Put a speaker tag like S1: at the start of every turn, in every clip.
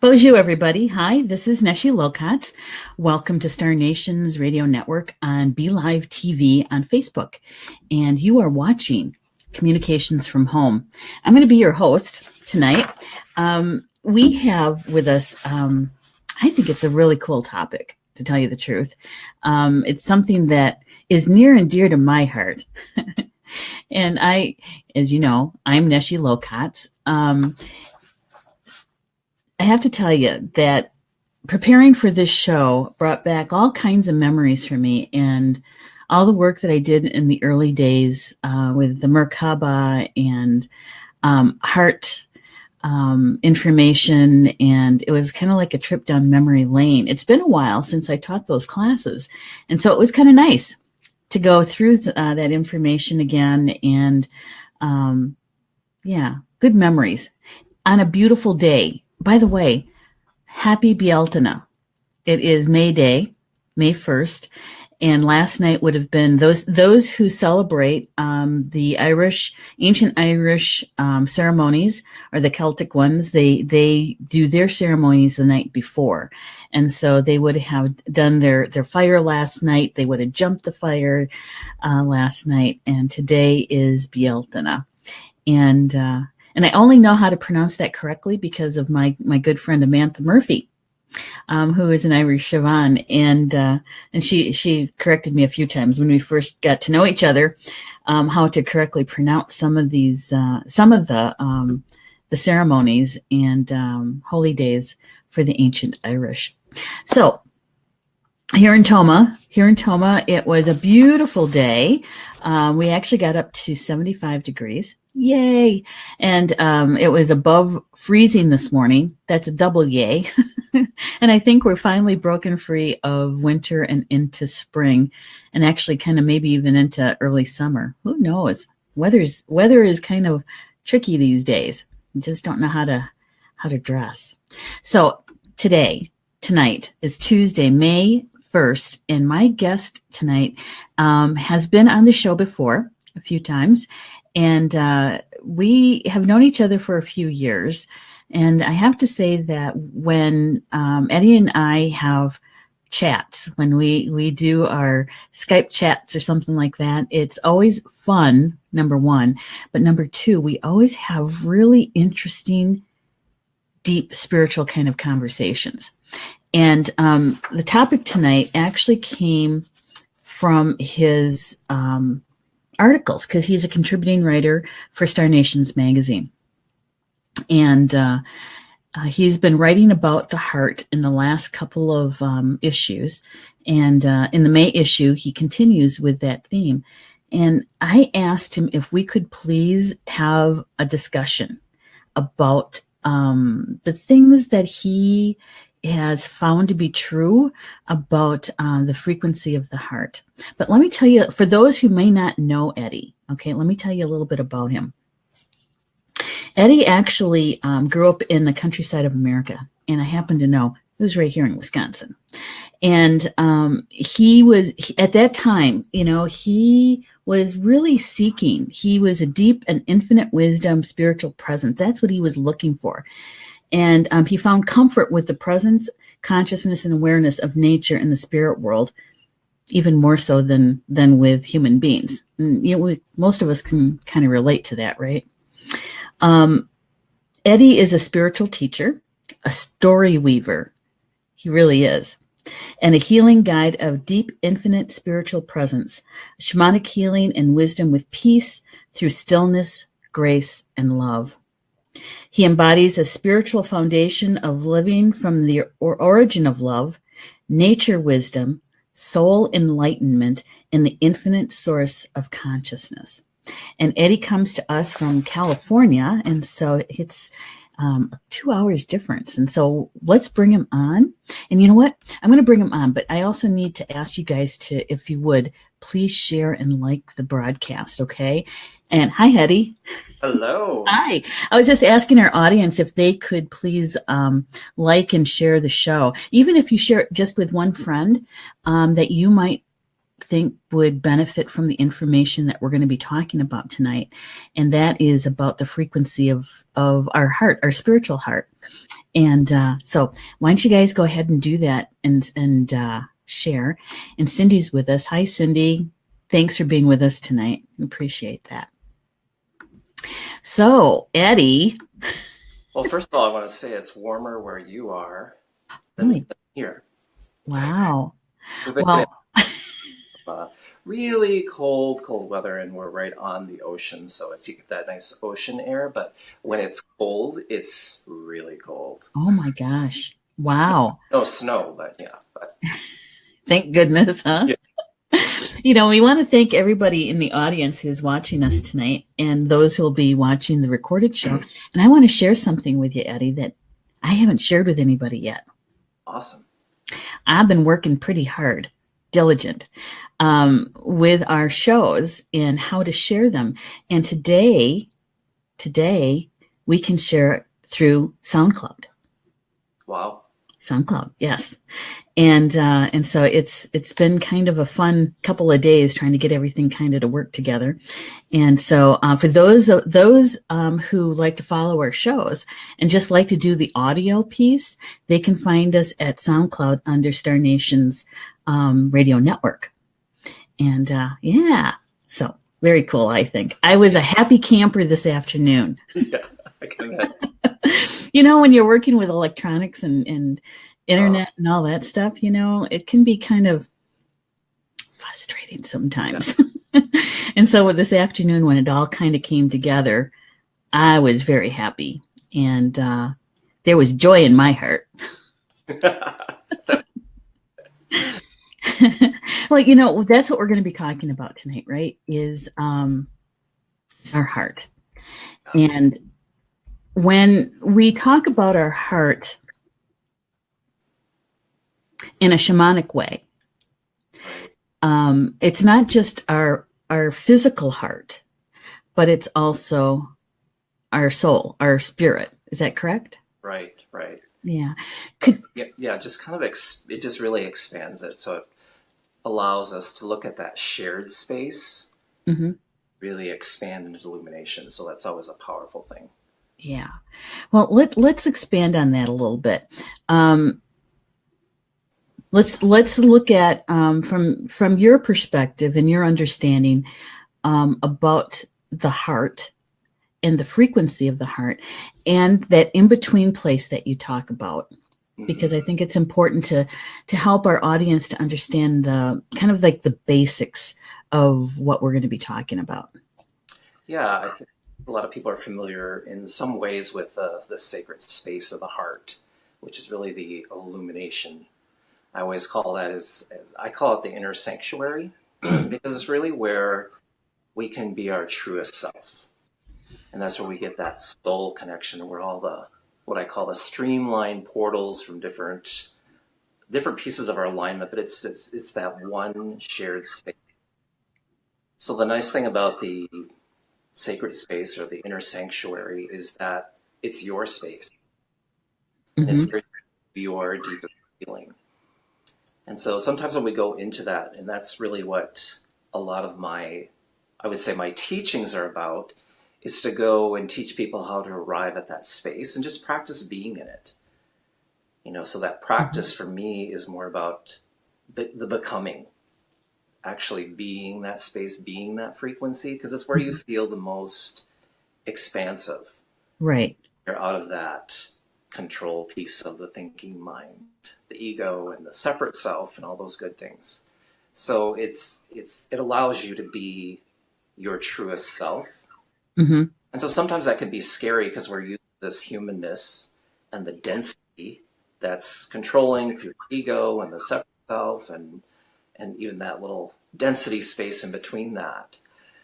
S1: Bonjour, everybody. Hi, this is Neshi Lokotz. Welcome to Star Nation's radio network on Be Live TV on Facebook. And you are watching Communications from Home. I'm going to be your host tonight. We have with us, I think it's a really cool topic, to tell you the truth. It's something that is near and dear to my heart. And as you know, I'm Neshi Lokotz. I have to tell you that preparing for this show brought back all kinds of memories for me, and all the work that I did in the early days with the Merkaba and heart information, and it was kind of like a trip down memory lane. It's been a while since I taught those classes, and so it was kind of nice to go through that information again, and good memories on a beautiful day. By the way, happy Bealtaine. It is May Day, May 1st, and last night would have been those who celebrate the ancient Irish ceremonies, or the Celtic ones. They do their ceremonies the night before, and so they would have done their fire last night. They would have jumped the fire last night, and today is Bealtaine. And I only know how to pronounce that correctly because of my good friend Amantha Murphy, who is an Irish Siobhan, and she corrected me a few times when we first got to know each other, how to correctly pronounce some of the ceremonies and holy days for the ancient Irish. So here in Toma, it was a beautiful day. We actually got up to 75 degrees. Yay. And it was above freezing this morning. That's a double yay. And I think we're finally broken free of winter and into spring, and actually kind of maybe even into early summer. Who knows? Weather is kind of tricky these days. You just don't know how to dress. So tonight is Tuesday, May 1st, and my guest tonight has been on the show before a few times. And we have known each other for a few years. And I have to say that when Eddie and I have chats, when we do our Skype chats or something like that, it's always fun, number one. But number two, we always have really interesting, deep spiritual kind of conversations. And the topic tonight actually came from his articles, because he's a contributing writer for Star Nations magazine. And he's been writing about the heart in the last couple of issues. And in the May issue, he continues with that theme. And I asked him if we could please have a discussion about the things that he has found to be true about the frequency of the heart. But let me tell you, for those who may not know Eddie, okay, let me tell you a little bit about him. Eddie actually grew up in the countryside of America, and I happen to know it was right here in Wisconsin. And he was, at that time, he was really seeking. He was a deep and infinite wisdom, spiritual presence. That's what he was looking for. And he found comfort with the presence, consciousness, and awareness of nature in the spirit world, even more so than with human beings. And, most of us can kind of relate to that, right? Eddie is a spiritual teacher, a story weaver. He really is. And a healing guide of deep, infinite spiritual presence, shamanic healing and wisdom with peace through stillness, grace, and love. He embodies a spiritual foundation of living from the origin of love, nature wisdom, soul enlightenment, and the infinite source of consciousness. And Eddie comes to us from California, and so it's 2 hours difference. And so let's bring him on. And you know what? I'm going to bring him on, but I also need to ask you guys to, if you would, please share and like the broadcast, okay? And hi, Eddie.
S2: Hello.
S1: Hi. I was just asking our audience if they could please like and share the show. Even if you share it just with one friend that you might think would benefit from the information that we're going to be talking about tonight, and that is about the frequency of our heart, our spiritual heart. And so why don't you guys go ahead and do that and share. And Cindy's with us. Hi, Cindy. Thanks for being with us tonight. We appreciate that. So, Eddie.
S2: Well, first of all, I want to say it's warmer where you are than here.
S1: Wow.
S2: Well, really cold weather, and we're right on the ocean, so you get that nice ocean air. But when it's cold, it's really cold.
S1: Oh my gosh! Wow.
S2: No snow, but yeah.
S1: Thank goodness, huh? Yeah. We want to thank everybody in the audience who's watching us tonight and those who will be watching the recorded show. And I want to share something with you, Eddie, that I haven't shared with anybody yet.
S2: Awesome.
S1: I've been working pretty hard, diligent, with our shows and how to share them. And today we can share it through SoundCloud.
S2: Wow.
S1: SoundCloud, yes. And so it's been kind of a fun couple of days trying to get everything kind of to work together. And so for those who like to follow our shows and just like to do the audio piece, they can find us at SoundCloud under Star Nation's radio network. And yeah, so very cool, I think. I was a happy camper this afternoon.
S2: Yeah, I can imagine.
S1: When you're working with electronics and internet and all that stuff, it can be kind of frustrating sometimes. Yeah. And so with this afternoon, when it all kind of came together, I was very happy. And there was joy in my heart. Well, that's what we're going to be talking about tonight, right? Is our heart. And when we talk about our heart in a shamanic way, it's not just our physical heart, but it's also our soul, our spirit. Is that correct?
S2: Right.
S1: Yeah.
S2: Just kind of it just really expands it. So it allows us to look at that shared space, really expand into illumination. So that's always a powerful thing.
S1: Yeah. Well, let's expand on that a little bit. Let's look at from your perspective and your understanding about the heart and the frequency of the heart and that in-between place that you talk about, because I think it's important to help our audience to understand the kind of like the basics of what we're going to be talking about.
S2: Yeah, I think a lot of people are familiar in some ways with the sacred space of the heart, which is really the illumination. I always call that I call it the inner sanctuary because it's really where we can be our truest self. And that's where we get that soul connection, where all what I call the streamlined portals from different pieces of our alignment, but it's that one shared space. So the nice thing about the sacred space or the inner sanctuary is that it's your space. And it's where your deepest feeling. And so sometimes when we go into that, and that's really what a lot of my teachings are about, is to go and teach people how to arrive at that space and just practice being in it. So that practice for me is more about the becoming, actually being that space, being that frequency, because it's where you feel the most expansive.
S1: Right.
S2: You're out of that control piece of the thinking mind, the ego and the separate self and all those good things. So it allows you to be your truest self. And so sometimes that can be scary because we're using this humanness and the density that's controlling through the ego and the separate self and even that little density space in between that.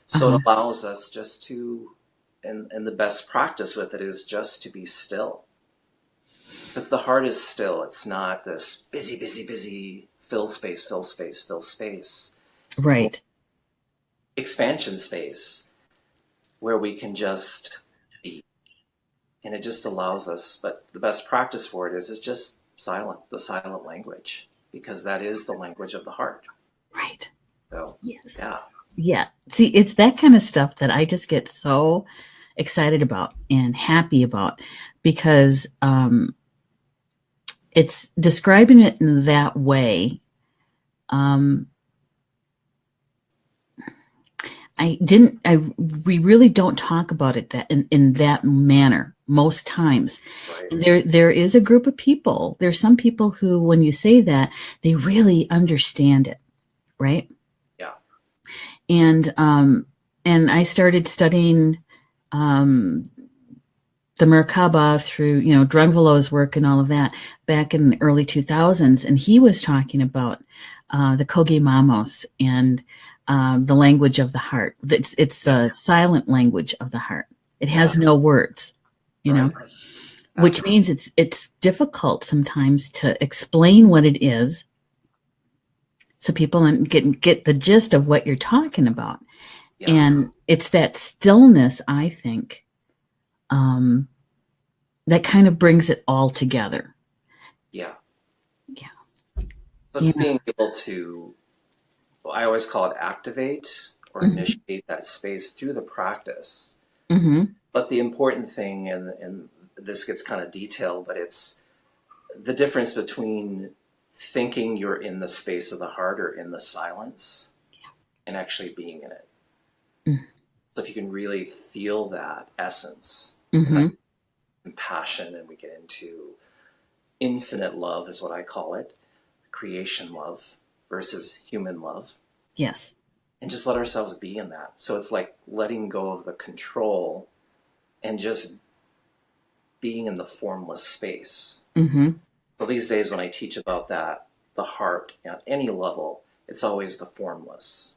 S2: So it allows us just to, and the best practice with it is just to be still. Because the heart is still. It's not this busy, fill space.
S1: Right.
S2: Expansion space where we can just be. And it just allows us, but the best practice for it is the silent language, because that is the language of the heart.
S1: Right.
S2: So,
S1: Yes.
S2: yeah.
S1: Yeah. See, it's that kind of stuff that I just get so excited about and happy about because it's describing it in that way. Um, we really don't talk about it that in that manner most times.
S2: Right.
S1: And there is a group of people. There's some people who, when you say that, they really understand it, right?
S2: Yeah.
S1: And I started studying the Merkaba through, Drunvalo's work and all of that back in the early 2000s. And he was talking about the Koge Mamos and the language of the heart. It's the silent language of the heart. It has no words,
S2: Right.
S1: which means it's difficult sometimes to explain what it is so people get the gist of what you're talking about.
S2: Yeah.
S1: And it's that stillness, I think, that kind of brings it all together.
S2: Yeah.
S1: Yeah.
S2: So it's being able to, well, I always call it activate or initiate that space through the practice.
S1: Mm-hmm.
S2: But the important thing, and this gets kind of detailed, but it's the difference between thinking you're in the space of the heart or in the silence and actually being in it.
S1: Mm-hmm.
S2: So if you can really feel that essence, and
S1: Mm-hmm.
S2: that's compassion, and we get into infinite love is what I call it, creation love versus human love.
S1: Yes.
S2: And just let ourselves be in that. So it's like letting go of the control and just being in the formless space.
S1: Mm-hmm.
S2: So these days when I teach about that, the heart at any level, it's always the formless.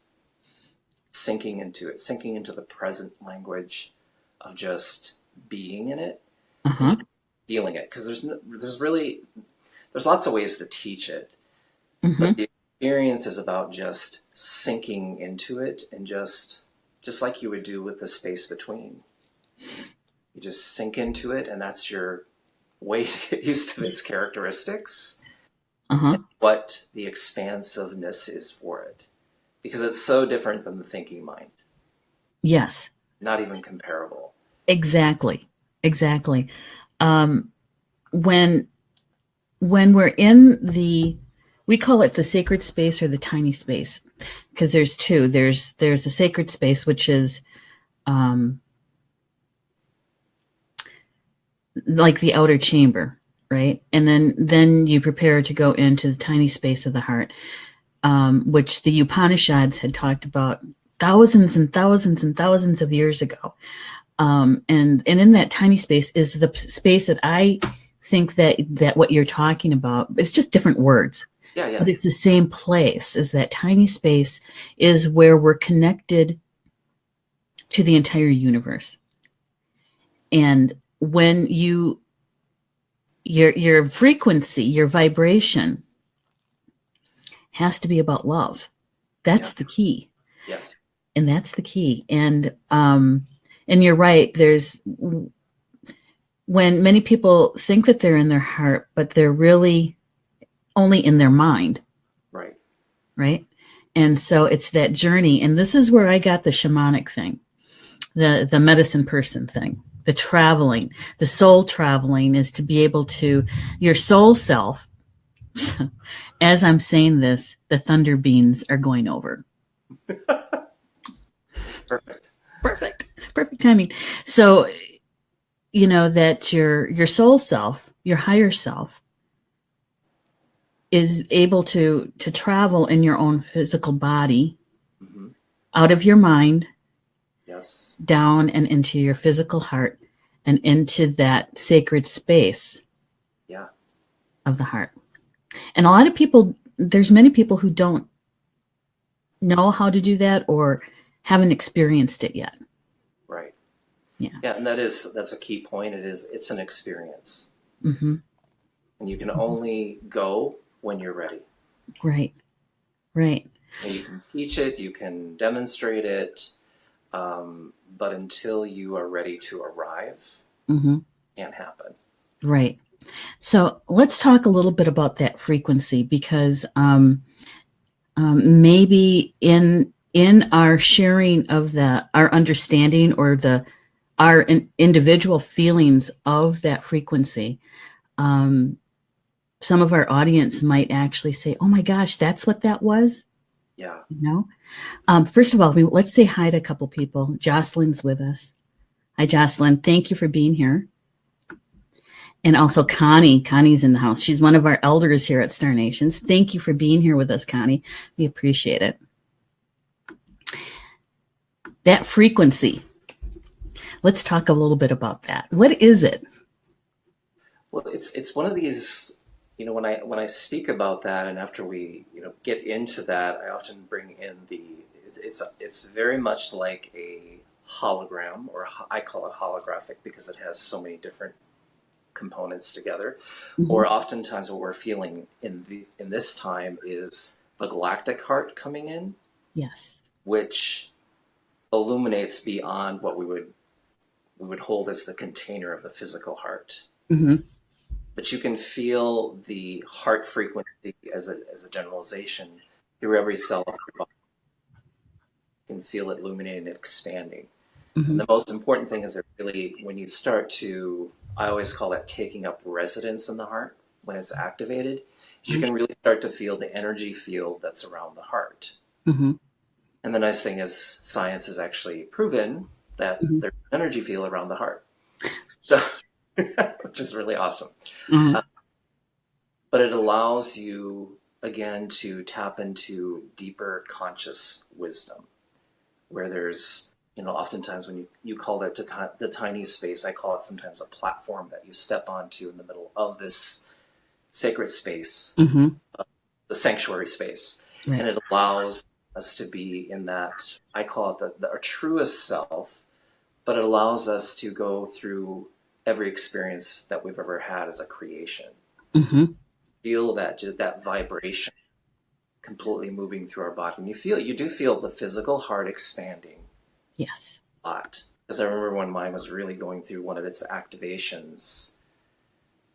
S2: Sinking into it, sinking into the present language of just being in it and
S1: Uh-huh.
S2: just feeling it. Because there's lots of ways to teach it,
S1: Mm-hmm.
S2: but the experience is about just sinking into it and just like you would do with the space between. You just sink into it, and that's your way to get used to its characteristics
S1: Uh-huh.
S2: and what the expansiveness is for it. Because it's so different than the thinking mind.
S1: Yes.
S2: Not even comparable.
S1: Exactly. Exactly. Um, when we're in we call it the sacred space or the tiny space, because there's two. There's the sacred space, which is like the outer chamber, right? And then you prepare to go into the tiny space of the heart, which the Upanishads had talked about thousands and thousands and thousands of years ago. And in that tiny space is the space that I think that what you're talking about, it's just different words,
S2: Yeah.
S1: but it's the same place. Is that tiny space is where we're connected to the entire universe. And when your frequency, your vibration has to be about love. That's the key.
S2: Yes.
S1: And that's the key. And you're right. There's when many people think that they're in their heart, but they're really only in their mind.
S2: Right.
S1: Right. And so it's that journey. And this is where I got the shamanic thing, the medicine person thing, the traveling, the soul traveling is to be able to, your soul self. As I'm saying this, the thunder beans are going over.
S2: Perfect.
S1: Perfect timing. So, that your soul self, your higher self, is able to travel in your own physical body,
S2: Mm-hmm.
S1: out of your mind,
S2: Yes.
S1: down and into your physical heart, and into that sacred space
S2: Yeah.
S1: of the heart. And a lot of people, there's many people who don't know how to do that or haven't experienced it yet.
S2: Right.
S1: Yeah.
S2: Yeah, and that's a key point. It's an experience.
S1: Mm-hmm.
S2: And you can only go when you're ready.
S1: Right.
S2: And you can teach it, you can demonstrate it, but until you are ready to arrive,
S1: Mm-hmm.
S2: it can't happen.
S1: Right. So let's talk a little bit about that frequency, because maybe in our sharing of our understanding or our individual feelings of that frequency, some of our audience might actually say, "Oh my gosh, that's what that was."
S2: Yeah.
S1: First of all, let's say hi to a couple people. Jocelyn's with us. Hi, Jocelyn. Thank you for being here. And also Connie. Connie's in the house. She's one of our elders here at Star Nations. Thank you for being here with us, Connie. We appreciate it. That frequency. Let's talk a little bit about that. What is it?
S2: Well, it's one of these, when I speak about that, and after we get into that, I often bring in it's very much like a hologram, or I call it holographic because it has so many different components together.
S1: Mm-hmm.
S2: Or oftentimes what we're feeling in this time is the galactic heart coming in.
S1: Yes.
S2: Which illuminates beyond what we would hold as the container of the physical heart.
S1: Mm-hmm.
S2: But you can feel the heart frequency as a generalization through every cell of your body. You can feel it illuminating and expanding. Mm-hmm. And the most important thing is that really, when you start to, I always call that taking up residence in the heart when it's activated, mm-hmm. you can really start to feel the energy field that's around the heart.
S1: Mm-hmm.
S2: And the nice thing is science has actually proven that mm-hmm. there's an energy field around the heart. So, which is really awesome. Mm-hmm. But it allows you, again, to tap into deeper conscious wisdom, where there's, oftentimes when you call it the tiny space, I call it sometimes a platform that you step onto in the middle of this sacred space, mm-hmm. The sanctuary space. Right. And it allows us to be in that, I call it our truest self, but it allows us to go through every experience that we've ever had as a creation. Mm-hmm. Feel that vibration completely moving through our body. And you do feel the physical heart expanding.
S1: Yes.
S2: A lot. Because I remember when mine was really going through one of its activations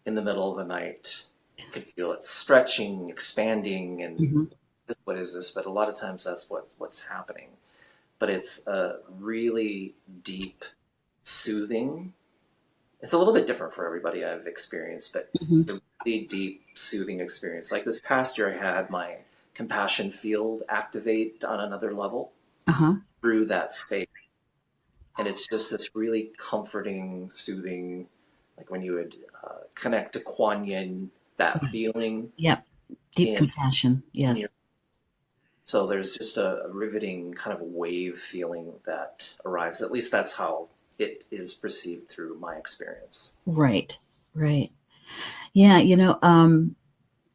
S2: in the middle of the night. You could feel it stretching, expanding, and mm-hmm. What is this? But a lot of times that's what's happening. But it's a really deep, soothing. It's a little bit different for everybody I've experienced, but mm-hmm. it's a really deep, soothing experience. Like this past year, I had my compassion field activate on another level uh-huh. through that space. And it's just this really comforting, soothing, like when you would connect to Kuan Yin, that mm-hmm. feeling.
S1: Yep. Deep compassion. Yes.
S2: So there's just a riveting kind of wave feeling that arrives. At least that's how it is perceived through my experience.
S1: Right. Yeah,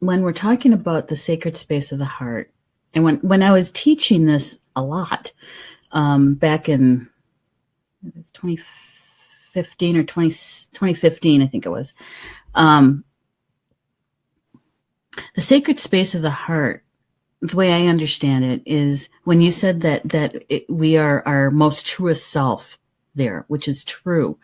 S1: when we're talking about the sacred space of the heart, and when I was teaching this a lot back in 2015 or 2015, I think it was, the sacred space of the heart, the way I understand it is when you said that we are our most truest self there, which is true.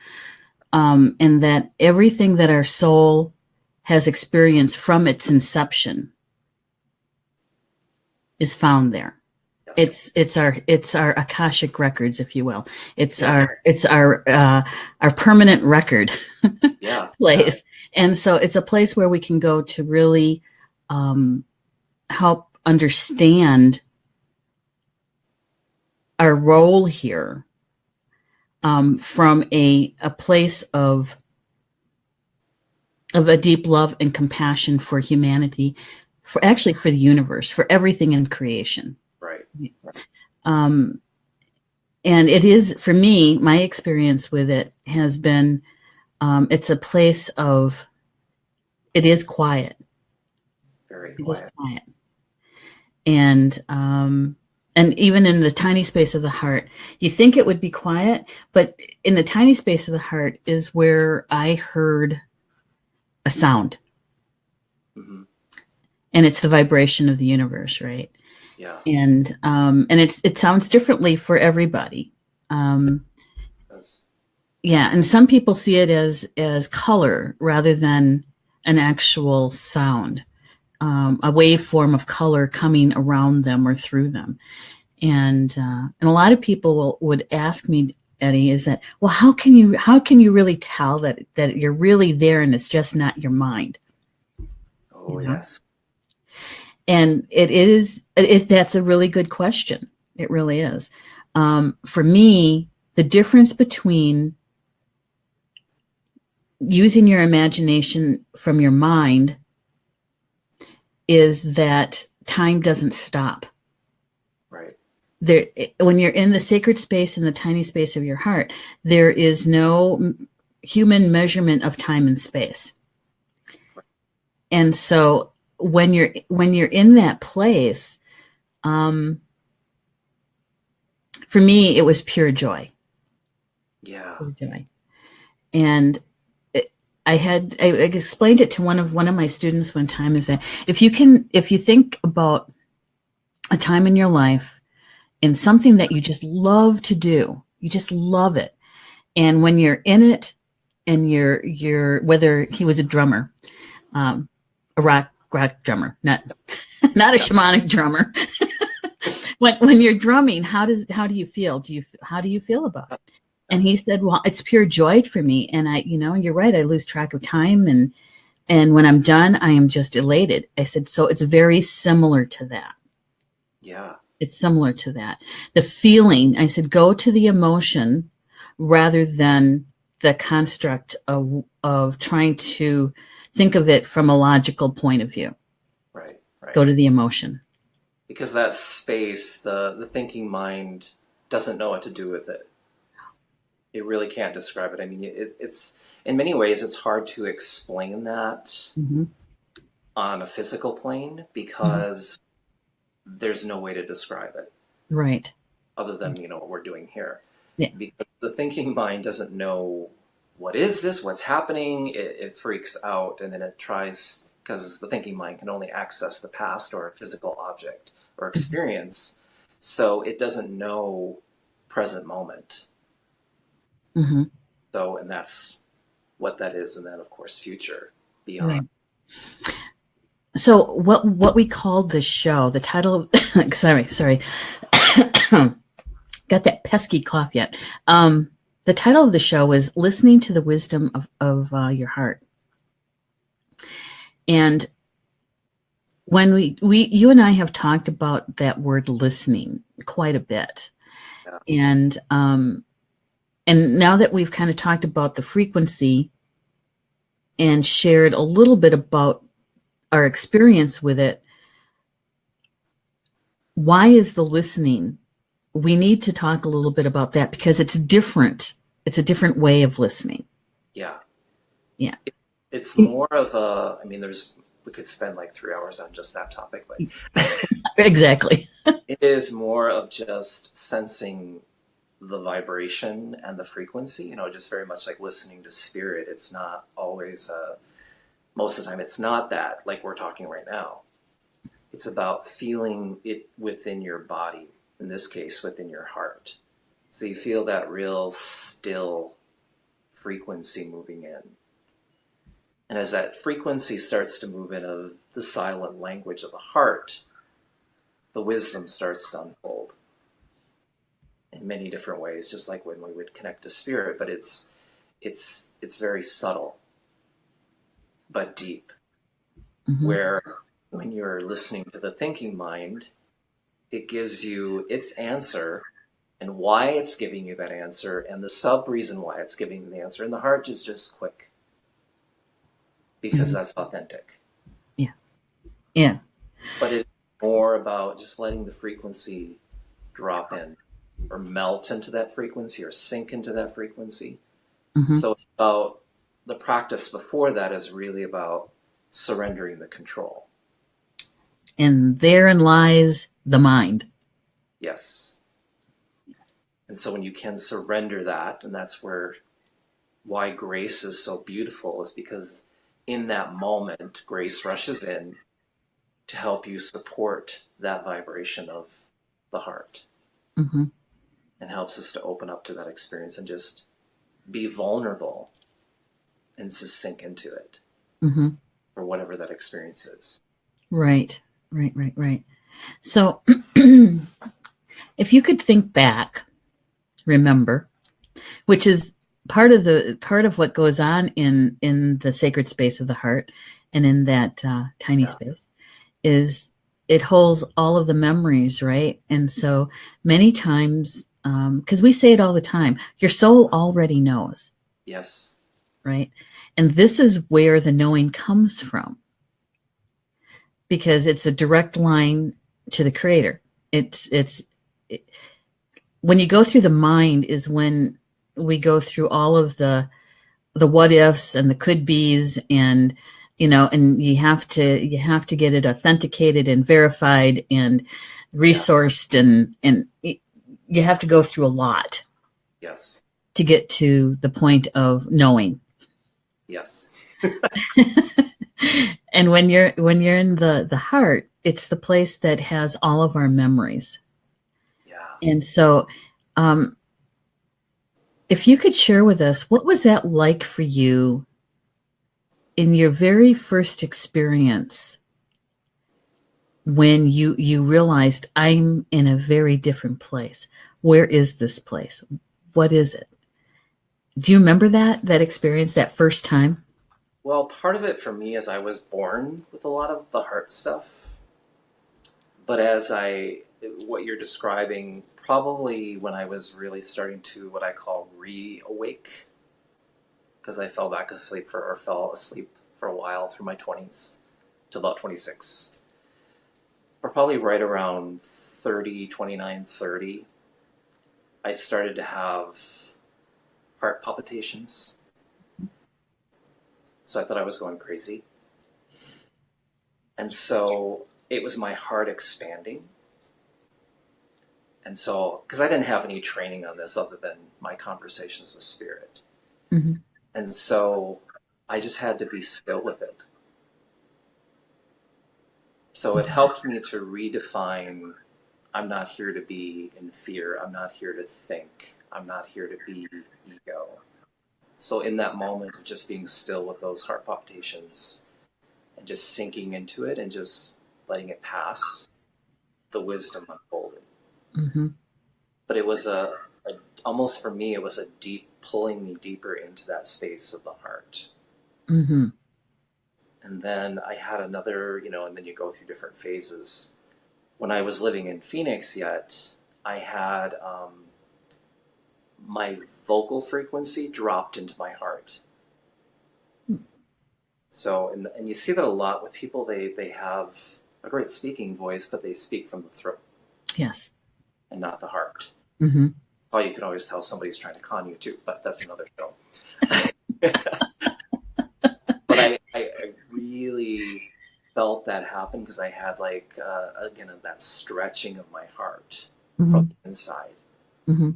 S1: And that everything that our soul has experienced from its inception is found there. Yes. It's our Akashic records, if you will. It's our permanent record place. And so it's a place where we can go to really help understand our role here from a place of a deep love and compassion for humanity, for the universe, for everything in creation.
S2: Right.
S1: And it is, for me, my experience with it has been, it's a place of, it is quiet.
S2: Very quiet.
S1: It is quiet. And even in the tiny space of the heart, you think it would be quiet, but in the tiny space of the heart is where I heard a sound. Mm-hmm. And it's the vibration of the universe, right?
S2: Yeah.
S1: And it sounds differently for everybody. Yeah, and some people see it as color rather than an actual sound. a waveform of color coming around them or through them. And a lot of people would ask me, Eddie, is that, well, how can you really tell that you're really there and it's just not your mind?
S2: Oh, yes.
S1: And that's a really good question. It really is. For me, the difference between using your imagination from your mind is that time doesn't stop.
S2: Right.
S1: There, when you're in the sacred space, in the tiny space of your heart, there is no human measurement of time and space.
S2: Right.
S1: And so when you're in that place, for me, it was pure joy.
S2: Yeah.
S1: Pure joy. And I explained it to one of my students one time, is that if you think about a time in your life and something that you just love to do, you just love it. And when you're in it and you're whether he was a drummer, a rock drummer, not a shamanic drummer. when you're drumming, how do you feel? How do you feel about it? And he said, well, it's pure joy for me. And you're right. I lose track of time. And when I'm done, I am just elated. I said, so it's very similar to that.
S2: Yeah.
S1: It's similar to that. The feeling, I said, go to the emotion rather than the construct of trying to think of it from a logical point of view.
S2: Right. Right.
S1: Go to the emotion.
S2: Because that space, the thinking mind doesn't know what to do with it. It really can't describe it. I mean, it's in many ways, it's hard to explain that
S1: Mm-hmm.
S2: on a physical plane because there's no way to describe it.
S1: Right.
S2: Other than, what we're doing here.
S1: Yeah.
S2: Because the thinking mind doesn't know what is this, what's happening. It freaks out, and then it tries, because the thinking mind can only access the past or a physical object or experience. So it doesn't know present moment.
S1: Mm-hmm.
S2: So, and that's what that is. And then, of course, future, beyond.
S1: Right. So what we called this show, the title, sorry, got that pesky cough yet. The title of the show is Listening to the Wisdom of Your Heart. And when you and I have talked about that word listening quite a bit. Yeah. And now that we've kind of talked about the frequency and shared a little bit about our experience with it, why is the listening? We need to talk a little bit about that because it's different. It's a different way of listening.
S2: Yeah.
S1: Yeah.
S2: It's more of we could spend like 3 hours on just that topic, but
S1: exactly.
S2: It is more of just sensing the vibration and the frequency, just very much like listening to spirit. It's not always, most of the time, it's not that like we're talking right now. It's about feeling it within your body, in this case, within your heart. So you feel that real still frequency moving in. And as that frequency starts to move into the silent language of the heart, the wisdom starts to unfold in many different ways, just like when we would connect to spirit, but it's very subtle but deep. Mm-hmm. Where when you're listening to the thinking mind, it gives you its answer and why it's giving you that answer and the sub reason why it's giving you the answer. And the heart is just quick because that's authentic.
S1: Yeah. Yeah.
S2: But it's more about just letting the frequency drop in or melt into that frequency or sink into that frequency. Mm-hmm. So it's about the practice before that is really about surrendering the control.
S1: And therein lies the mind.
S2: Yes. And so when you can surrender that, and that's why grace is so beautiful, is because in that moment, grace rushes in to help you support that vibration of the heart. Mm-hmm. And helps us to open up to that experience and just be vulnerable and just sink into it. Mm-hmm. For whatever that experience is.
S1: Right. Right. Right. Right. So if you could think back, remember, which is part of what goes on in the sacred space of the heart and in that tiny
S2: Yeah.
S1: space is it holds all of the memories, right? And so many times, because we say it all the time, your soul already knows,
S2: Yes.
S1: right? And this is where the knowing comes from, because it's a direct line to the creator. It's it, when you go through the mind is when we go through all of the what ifs and the could be's, and and you have to get it authenticated and verified and
S2: Yeah.
S1: resourced, and you have to go through a lot
S2: Yes.
S1: to get to the point of knowing.
S2: Yes.
S1: And when you're in the heart, it's the place that has all of our memories.
S2: Yeah.
S1: And so um if you could share with us, what was that like for you in your very first experience when you realized, I'm in a very different place? Where is this place? What is it? Do you remember that experience, that first time?
S2: Well, part of it for me is I was born with a lot of the heart stuff, but what you're describing, probably when I was really starting to what I call re-awake, because I fell asleep for a while through my 20s to about 26. Or probably right around 30, 29, 30, I started to have heart palpitations. So I thought I was going crazy. And so it was my heart expanding. And so, because I didn't have any training on this other than my conversations with spirit.
S1: Mm-hmm.
S2: And so I just had to be still with it. So it helped me to redefine, I'm not here to be in fear. I'm not here to think. I'm not here to be ego. So in that moment of just being still with those heart palpitations and just sinking into it and just letting it pass, the wisdom unfolded.
S1: Mm-hmm.
S2: But it was almost for me, it was a deep pulling me deeper into that space of the heart.
S1: Mm-hmm.
S2: And then I had another, and then you go through different phases. When I was living in Phoenix yet, I had my vocal frequency dropped into my heart. So, and you see that a lot with people, they have a great speaking voice, but they speak from the throat
S1: Yes.
S2: and not the heart.
S1: Mm-hmm.
S2: Well, you can always tell somebody's trying to con you too, but that's another show. But I really felt that happen because I had again, that stretching of my heart
S1: Mm-hmm.
S2: from the inside.
S1: Mm-hmm.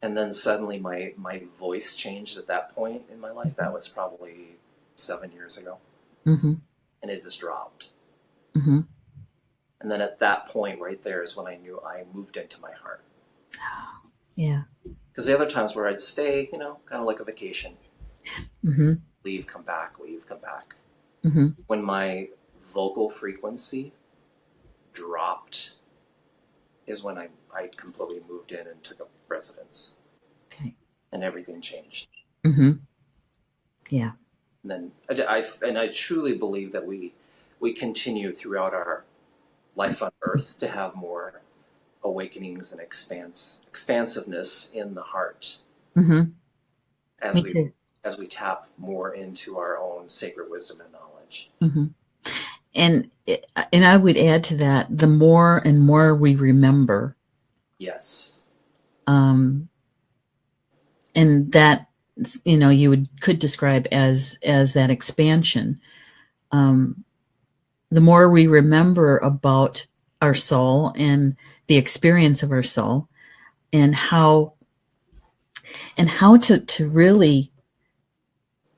S2: And then suddenly my voice changed at that point in my life. That was probably 7 years ago.
S1: Mm-hmm.
S2: And it just dropped.
S1: Mm-hmm.
S2: And then at that point right there is when I knew I moved into my heart.
S1: Yeah.
S2: Because the other times where I'd stay, kind of like a vacation,
S1: Mm-hmm.
S2: leave, come back, leave, come back.
S1: Mm-hmm.
S2: When my vocal frequency dropped is when I completely moved in and took up residence.
S1: Okay.
S2: And everything changed.
S1: Mm-hmm. Yeah.
S2: And then I truly believe that we continue throughout our life on earth to have more awakenings and expansiveness in the heart
S1: Mm-hmm.
S2: as
S1: Me
S2: we
S1: too.
S2: as we tap more into our own sacred wisdom and knowledge.
S1: Mm-hmm. And I would add to that, the more and more we remember,
S2: Yes.
S1: um, and that you could describe as that expansion. Um, the more we remember about our soul and the experience of our soul, and how to really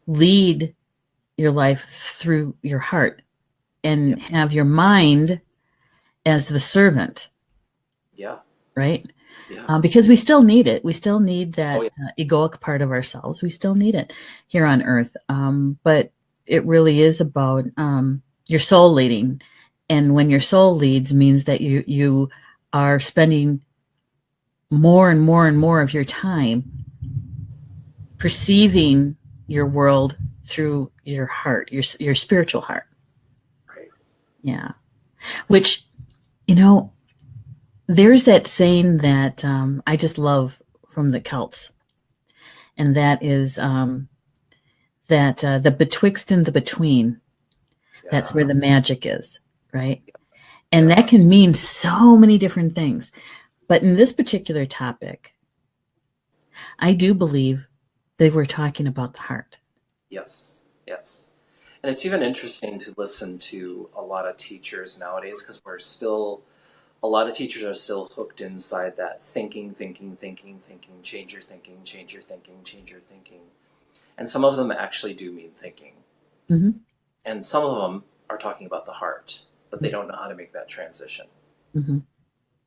S1: lead your life through your heart,
S2: Yeah.
S1: and have your mind as the servant,
S2: Yeah.
S1: right?
S2: Yeah.
S1: Because we still need it. We still need
S2: Oh
S1: that
S2: yeah.
S1: egoic part of ourselves. We still need it here on earth. But it really is about your soul leading And when your soul leads means that you are spending more and more and more of your time perceiving your world through your heart, your spiritual heart.
S2: Right.
S1: Yeah. Which, there's that saying that I just love from the Celts, and that is that the betwixt and the between, that's where
S2: Yeah.
S1: the magic is, right? And
S2: Yeah.
S1: that can mean so many different things. But in this particular topic, I do believe they were talking about the heart.
S2: Yes. Yes. And it's even interesting to listen to a lot of teachers nowadays because a lot of teachers are still hooked inside that thinking, thinking, thinking, thinking, change your thinking, change your thinking, change your thinking. And some of them actually do mean thinking.
S1: Mm-hmm.
S2: And some of them are talking about the heart, but they don't know how to make that transition
S1: Mm-hmm.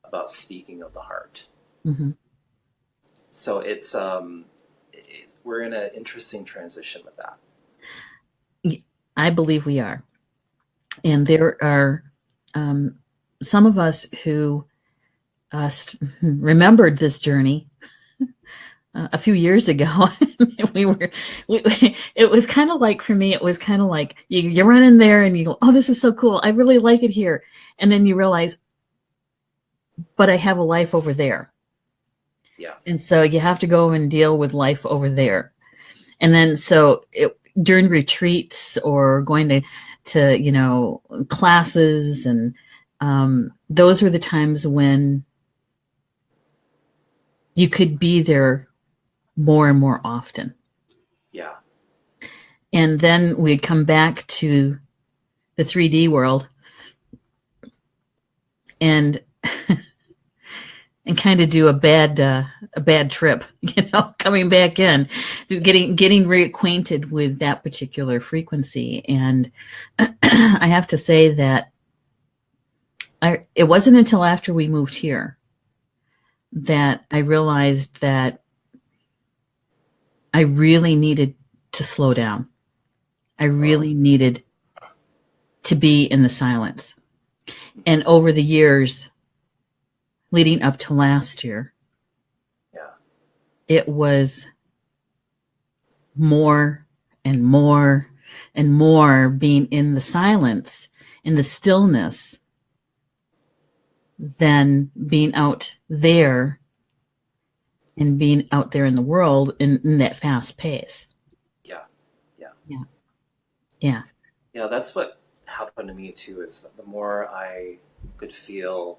S2: about speaking of the heart.
S1: Mm-hmm.
S2: So we're in an interesting transition with that.
S1: I believe we are. And there are some of us who remembered this journey a few years ago. It was kind of like, for me, it was kind of like you run in there and you go, oh, this is so cool. I really like it here. And then you realize, but I have a life over there.
S2: Yeah.
S1: And so you have to go and deal with life over there. And then during retreats or going to classes, and those were the times when you could be there more and more often.
S2: Yeah.
S1: And then we'd come back to the 3D world and and kind of do a bad trip, coming back in, getting reacquainted with that particular frequency. And I have to say that it wasn't until after we moved here that I realized that I really needed to slow down. I really needed to be in the silence. And over the years leading up to last year,
S2: Yeah.
S1: it was more and more and more being in the silence, in the stillness, than being out there and being out there in the world in that fast pace.
S2: Yeah. Yeah.
S1: Yeah. Yeah.
S2: Yeah. That's what happened to me too, is the more I could feel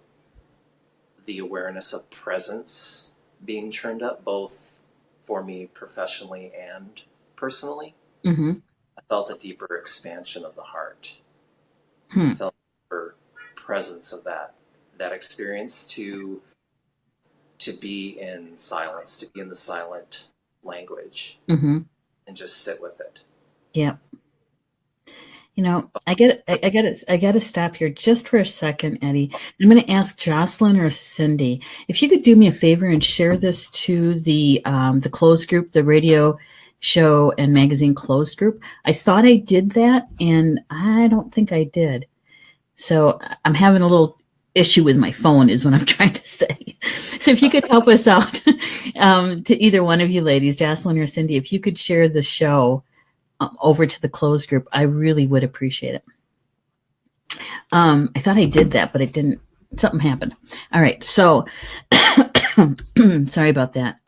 S2: the awareness of presence being churned up, both for me professionally and personally,
S1: Mm-hmm.
S2: I felt a deeper expansion of the heart.
S1: Hmm.
S2: I felt a deeper presence of that experience to be in silence, to be in the silent language,
S1: Mm-hmm.
S2: and just sit with it.
S1: Yeah. I got to stop here just for a second, Eddie. I'm going to ask Jocelyn or Cindy if you could do me a favor and share this to the closed group, the radio show and magazine closed group. I thought I did that, and I don't think I did. So I'm having a little issue with my phone, is what I'm trying to say. So if you could help us out, to either one of you ladies, Jocelyn or Cindy, if you could share the show over to the closed group, I really would appreciate it. I thought I did that, but it didn't. Something happened. All right, so sorry about that.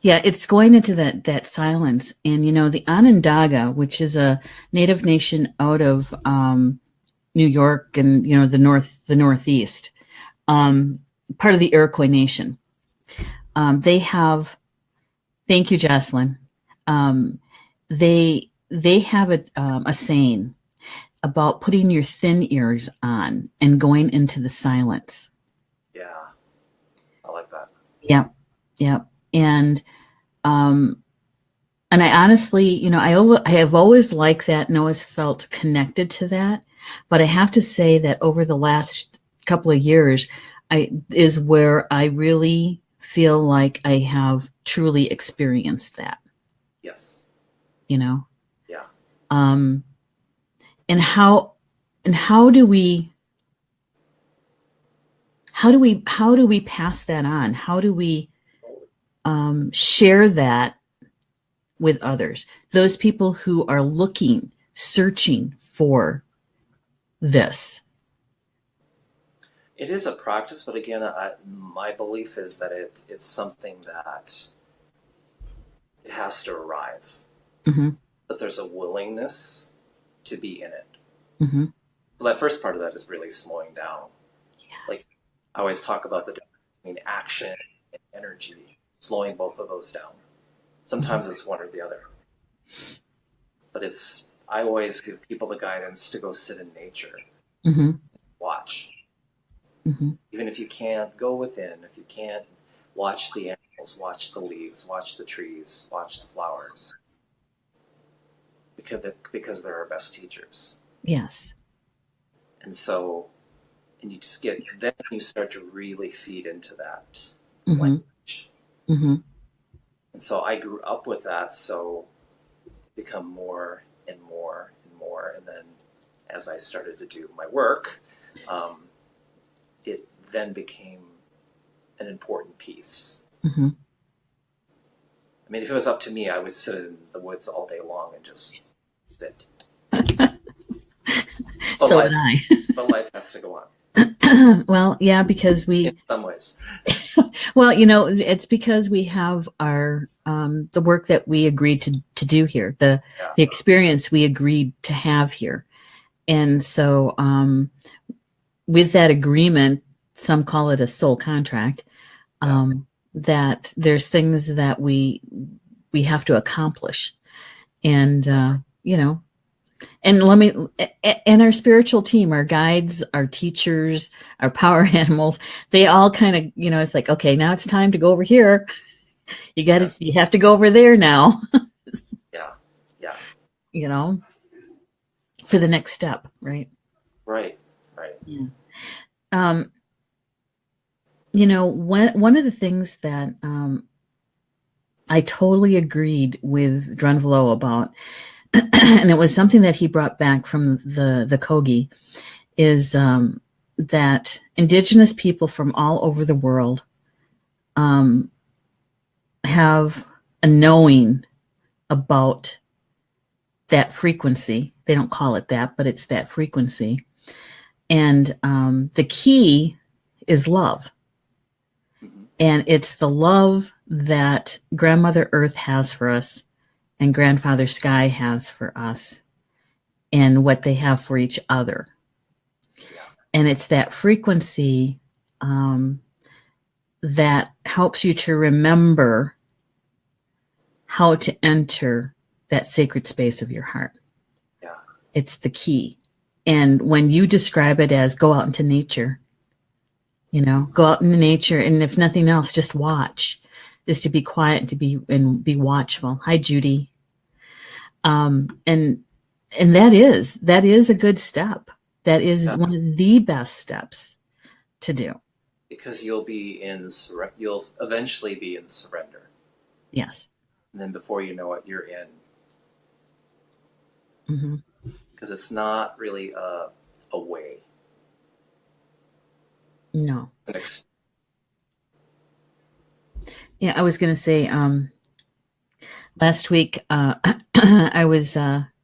S1: Yeah, it's going into that silence, and the Onondaga, which is a native nation out of New York and the northeast, part of the Iroquois Nation. They have. Thank you, Jocelyn. They have a saying about putting your thin ears on and going into the silence.
S2: Yeah, I like that.
S1: Yep, yep. Um, and I honestly, I have always liked that and always felt connected to that. But I have to say that over the last couple of years, is where I really feel like I have truly experienced that.
S2: Yes.
S1: You know. And how do we pass that on? How do we share that with others? Those people who are searching for this.
S2: It is a practice, but again, my belief is that it's something that it has to arrive.
S1: Mm-hmm.
S2: But there's a willingness to be in it.
S1: Mm-hmm.
S2: So that first part of that is really slowing down.
S1: Yes.
S2: Like I always talk about the difference between action and energy, slowing both of those down. Sometimes it's one or the other. But I always give people the guidance to go sit in nature,
S1: mm-hmm.
S2: watch.
S1: Mm-hmm.
S2: Even if you can't go within, if you can't watch the animals, watch the leaves, watch the trees, watch the flowers. Because they're our best teachers.
S1: Yes.
S2: And so, and then you start to really feed into that
S1: mm-hmm.
S2: language.
S1: Mm-hmm.
S2: And so I grew up with that, so become more and more and more. And then as I started to do my work, it then became an important piece.
S1: Mm-hmm.
S2: I mean, if it was up to me, I would sit in the woods all day long and just sit.
S1: So would I.
S2: But life has to go on.
S1: Well, yeah, because
S2: in some ways.
S1: Well, it's because we have our the work that we agreed to do here, the experience we agreed to have here, and so with that agreement, some call it a soul contract. That there's things that we have to accomplish, and and our spiritual team, our guides, our teachers, our power animals, they all kind of, it's like, okay, now it's time to go over here. You have to go over there now. Yeah. For the next step, right?
S2: Right.
S1: Yeah. One of the things that I totally agreed with Drunvalo about, and it was something that he brought back from the Kogi, is that indigenous people from all over the world have a knowing about that frequency. They don't call it that, but it's that frequency. And the key is love.
S2: Mm-hmm.
S1: And it's the love that Grandmother Earth has for us and Grandfather Sky has for us and what they have for each other. And it's that frequency that helps you to remember how to enter that sacred space of your heart.
S2: Yeah.
S1: It's the key. And when you describe it as go out into nature, go out into nature, and if nothing else, just watch, is to be quiet and be watchful. Hi, Judy. And that is a good step. That is one of the best steps to do.
S2: Because you'll eventually be in surrender.
S1: Yes.
S2: And then before you know it, you're in.
S1: Mm-hmm.
S2: Because it's not really a way.
S1: No. Yeah, I was going to say, last week I was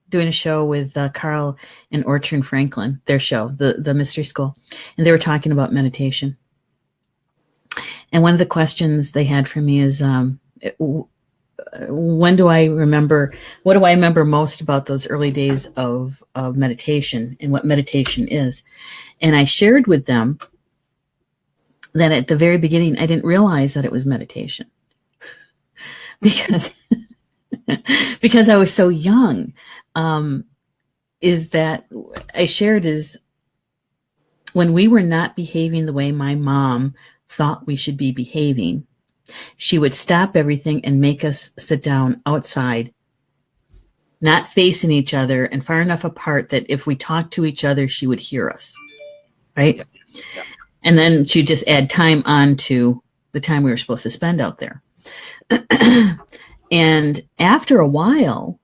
S1: doing a show with Carl and Orchard Franklin, their show, the Mystery School, and they were talking about meditation. And one of the questions they had for me is, what do I remember most about those early days of meditation and what meditation is? And I shared with them that at the very beginning, I didn't realize that it was meditation because I was so young. Is that I shared is when we were not behaving the way my mom thought we should be behaving, she would stop everything and make us sit down outside, not facing each other and far enough apart that if we talked to each other, she would hear us. Right?
S2: Yeah.
S1: And then she'd just add time on to the time we were supposed to spend out there. And after a while,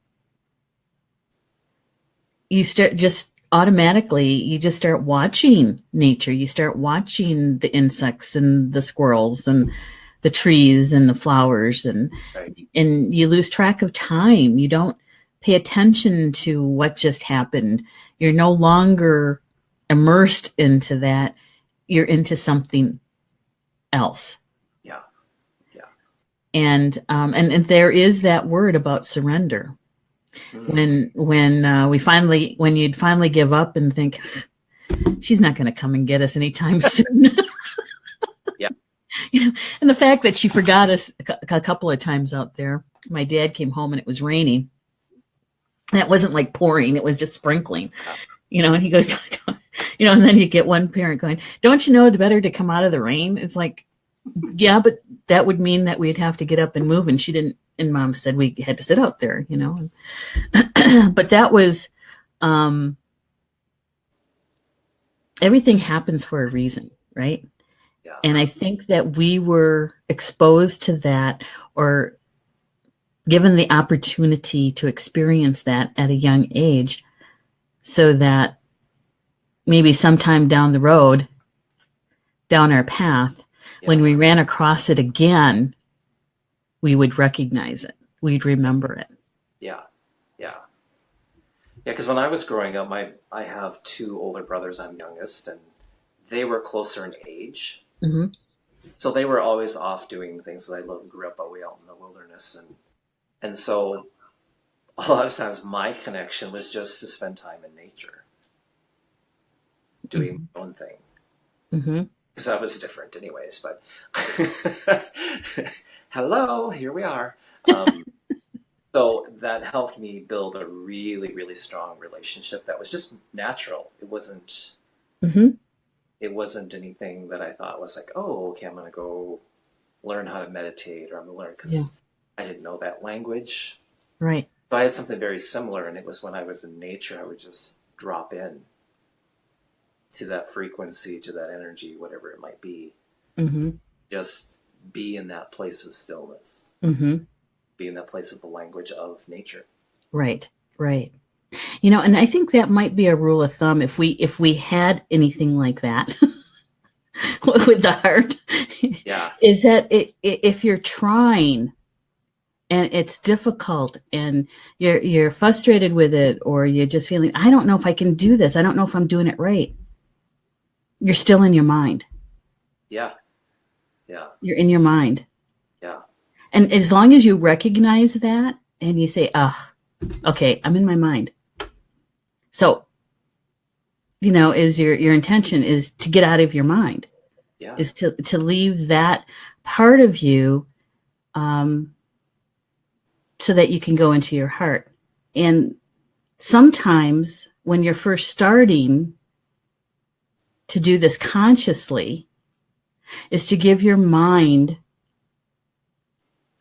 S1: you start just automatically, you just start watching nature. You start watching the insects and the squirrels and the trees and the flowers,
S2: Right.
S1: and you lose track of time. You don't pay attention to what just happened. You're no longer immersed into that. You're into something else.
S2: Yeah. Yeah.
S1: And there is that word about surrender.
S2: Mm.
S1: When you'd finally give up and think she's not going to come and get us anytime soon.
S2: Yeah.
S1: And the fact that she forgot us a couple of times out there. My dad came home and it was raining. That wasn't like pouring, it was just sprinkling. And he goes, and then you get one parent going, don't you know it's better to come out of the rain? It's like, yeah, but that would mean that we'd have to get up and move. And she didn't, and mom said we had to sit out there, But that was, everything happens for a reason, right?
S2: Yeah.
S1: And I think that we were exposed to that, or given the opportunity to experience that at a young age, so that maybe sometime down the road, down our path,
S2: Yeah.
S1: when we ran across it again, we would recognize it. We'd remember it.
S2: Yeah. Yeah. Yeah. Because when I was growing up, I have two older brothers. I'm youngest, and they were closer in age.
S1: Mm-hmm.
S2: So they were always off doing things. I grew up way out in the wilderness, and so a lot of times my connection was just to spend time in nature, doing my own thing.
S1: Mm-hmm.
S2: Because I was different, anyways. But hello, here we are. So that helped me build a really, really strong relationship that was just natural. It wasn't.
S1: Mm-hmm.
S2: It wasn't anything that I thought was like, oh, okay, I'm gonna go learn how to meditate, or I'm gonna learn,
S1: Yeah.
S2: because I didn't know that language.
S1: Right.
S2: So I had something very similar, and it was when I was in nature, I would just drop in to that frequency, to that energy, whatever it might be.
S1: Mm-hmm.
S2: Just be in that place of stillness,
S1: Mm-hmm.
S2: be in that place of the language of nature.
S1: Right. Right. And I think that might be a rule of thumb if we had anything like that with the heart,
S2: Yeah.
S1: is that if you're trying and it's difficult and you're frustrated with it, or you're just feeling, I don't know if I can do this, I don't know if I'm doing it right, you're still in your mind.
S2: Yeah. Yeah.
S1: You're in your mind.
S2: Yeah.
S1: And as long as you recognize that and you say, okay, I'm in my mind. So, is your intention is to get out of your mind,
S2: Yeah.
S1: is to leave that part of you, so that you can go into your heart. And sometimes when you're first starting to do this consciously, is to give your mind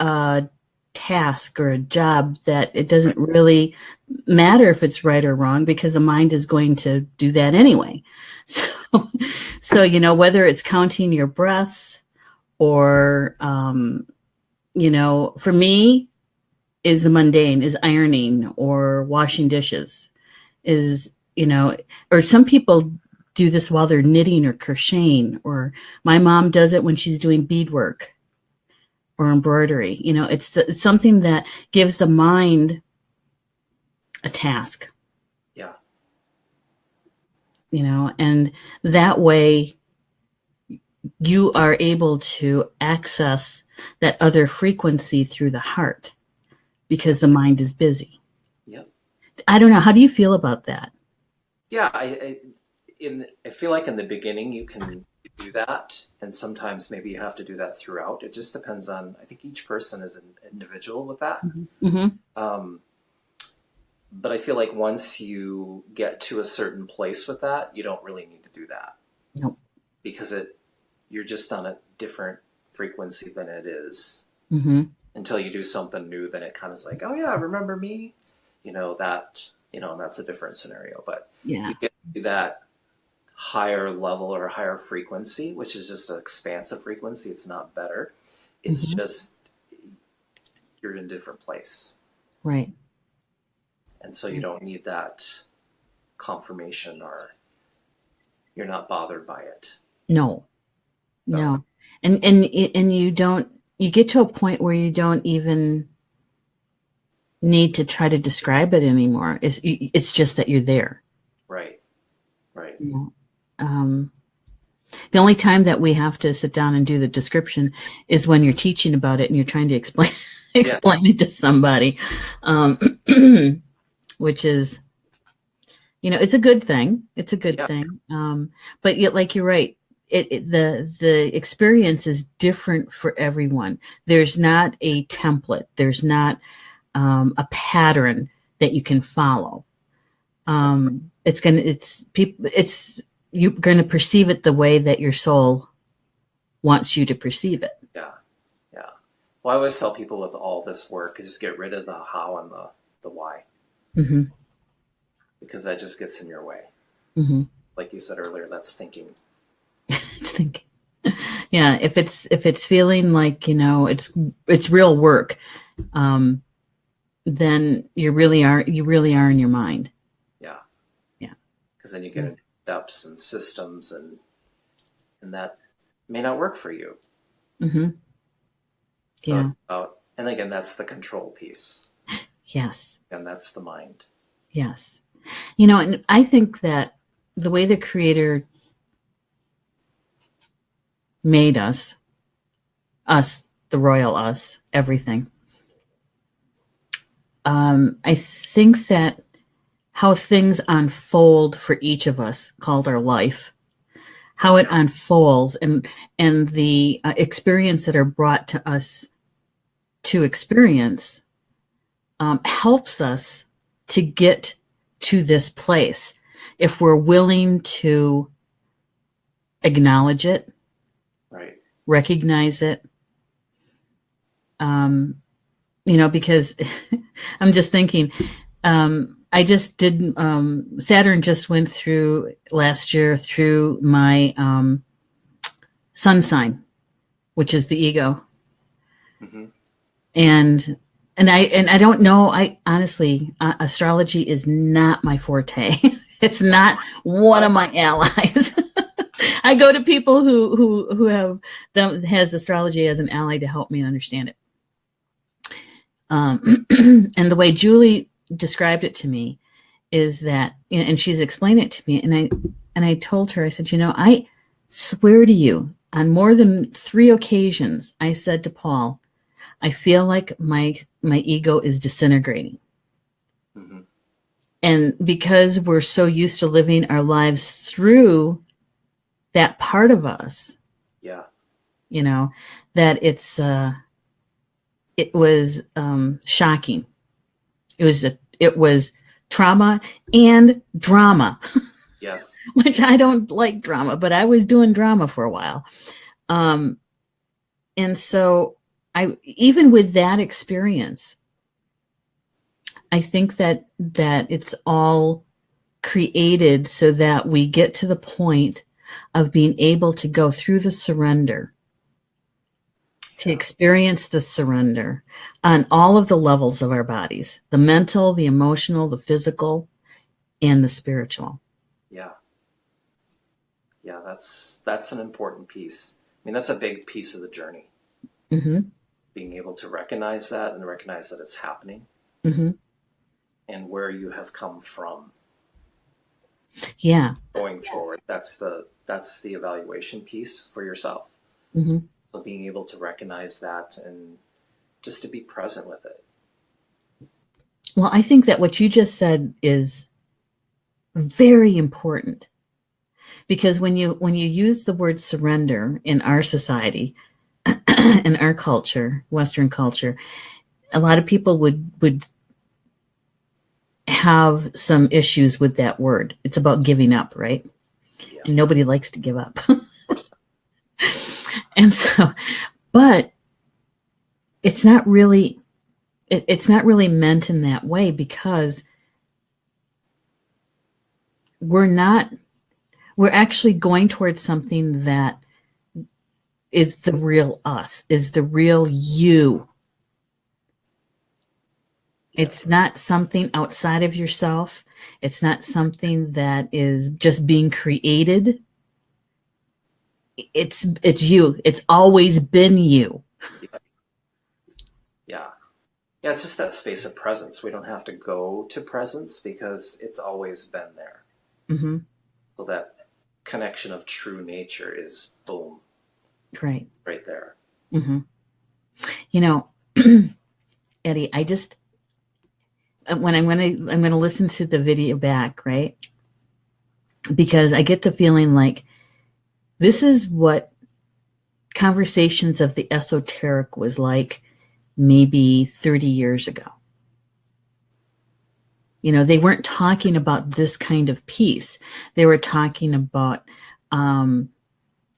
S1: a task or a job that it doesn't really matter if it's right or wrong, because the mind is going to do that anyway. So whether it's counting your breaths, or for me, is the mundane, is ironing or washing dishes, is or some people do this while they're knitting or crocheting, or my mom does it when she's doing beadwork or embroidery. It's something that gives the mind a task.
S2: Yeah.
S1: And that way you are able to access that other frequency through the heart, because the mind is busy.
S2: Yep.
S1: I don't know. How do you feel about that?
S2: Yeah. I feel like in the beginning you can do that, and sometimes maybe you have to do that throughout. It just depends on. I think each person is an individual with that.
S1: Mm-hmm.
S2: But I feel like once you get to a certain place with that, you don't really need to do that.
S1: Nope.
S2: Because you're just on a different frequency than it is.
S1: Mm-hmm.
S2: Until you do something new, then it kind of is like, oh yeah, remember me? And that's a different scenario. But
S1: Yeah.
S2: you get to that higher level or higher frequency, which is just an expansive frequency. It's not better. It's
S1: Mm-hmm.
S2: just you're in a different place.
S1: Right.
S2: And so you don't need that confirmation, or you're not bothered by it.
S1: No,
S2: So,
S1: no. And you don't, you get to a point where you don't even need to try to describe it anymore. It's just that you're there.
S2: right, right.
S1: Yeah. The only time that we have to sit down and do the description is when you're teaching about it and you're trying to explain it to somebody, which is, it's a good thing. It's a good thing. But yet, like, you're right. The experience is different for everyone. There's not a template. There's not a pattern that you can follow. You're going to perceive it the way that your soul wants you to perceive it.
S2: Yeah. Well, I always tell people with all this work, just get rid of the how and the why.
S1: Mm-hmm.
S2: Because that just gets in your way.
S1: Mm-hmm.
S2: Like you said earlier, that's thinking.
S1: It's thinking. Yeah, if it's feeling like, it's real work, then you really are in your mind.
S2: Yeah.
S1: Yeah.
S2: Because then you get into steps and systems, and that may not work for you.
S1: Mm-hmm.
S2: So it's about, and again, that's the control piece.
S1: Yes.
S2: And that's the mind.
S1: Yes. And I think that the way the Creator made us, the royal us, everything, I think that how things unfold for each of us, called our life, how it unfolds, and the experience that are brought to us to experience, helps us to get to this place if we're willing to acknowledge it,
S2: right,
S1: recognize it. Because I'm just thinking, I just did, Saturn just went through last year through my sun sign, which is the ego.
S2: mm-hmm.
S1: And I don't know, I honestly, astrology is not my forte. It's not one of my allies. I go to people who has astrology as an ally to help me understand it. And the way Julie described it to me is that, and she's explained it to me, and I told her, I said, I swear to you, on more than 3 occasions, I said to Paul, I feel like my ego is disintegrating.
S2: Mm-hmm.
S1: And because we're so used to living our lives through that part of us, that it was shocking. It was trauma and drama.
S2: Yes.
S1: Which I don't like drama, but I was doing drama for a while. And so even with that experience, I think that it's all created so that we get to the point of being able to go through the surrender, to experience the surrender on all of the levels of our bodies, the mental, the emotional, the physical, and the spiritual.
S2: Yeah, that's an important piece. I mean, that's a big piece of the journey.
S1: Mm-hmm.
S2: Being able to recognize that and recognize that it's happening,
S1: mm-hmm.
S2: and where you have come from.
S1: Yeah.
S2: Going forward, that's the evaluation piece for yourself.
S1: Mm-hmm.
S2: So being able to recognize that and just to be present with it.
S1: Well, I think that what you just said is very important, because when you use the word surrender in our society, in our culture, Western culture, a lot of people would have some issues with that word. It's about giving up, right? Yeah. And nobody likes to give up. And so, but it's not really meant in that way, because we're actually going towards something that is the real us, is the real you.
S2: Yeah.
S1: It's not something outside of yourself. It's not something that is just being created. It's you. It's always been you.
S2: Yeah. Yeah. Yeah, it's just that space of presence. We don't have to go to presence because it's always been there.
S1: Mm-hmm.
S2: So that connection of true nature is boom,
S1: Right.
S2: right there.
S1: Mm-hmm. You know, Eddie, I just when I'm gonna listen to the video back, right? Because I get the feeling like this is what conversations of the esoteric was like maybe 30 years ago. You know, they weren't talking about this kind of piece. They were talking about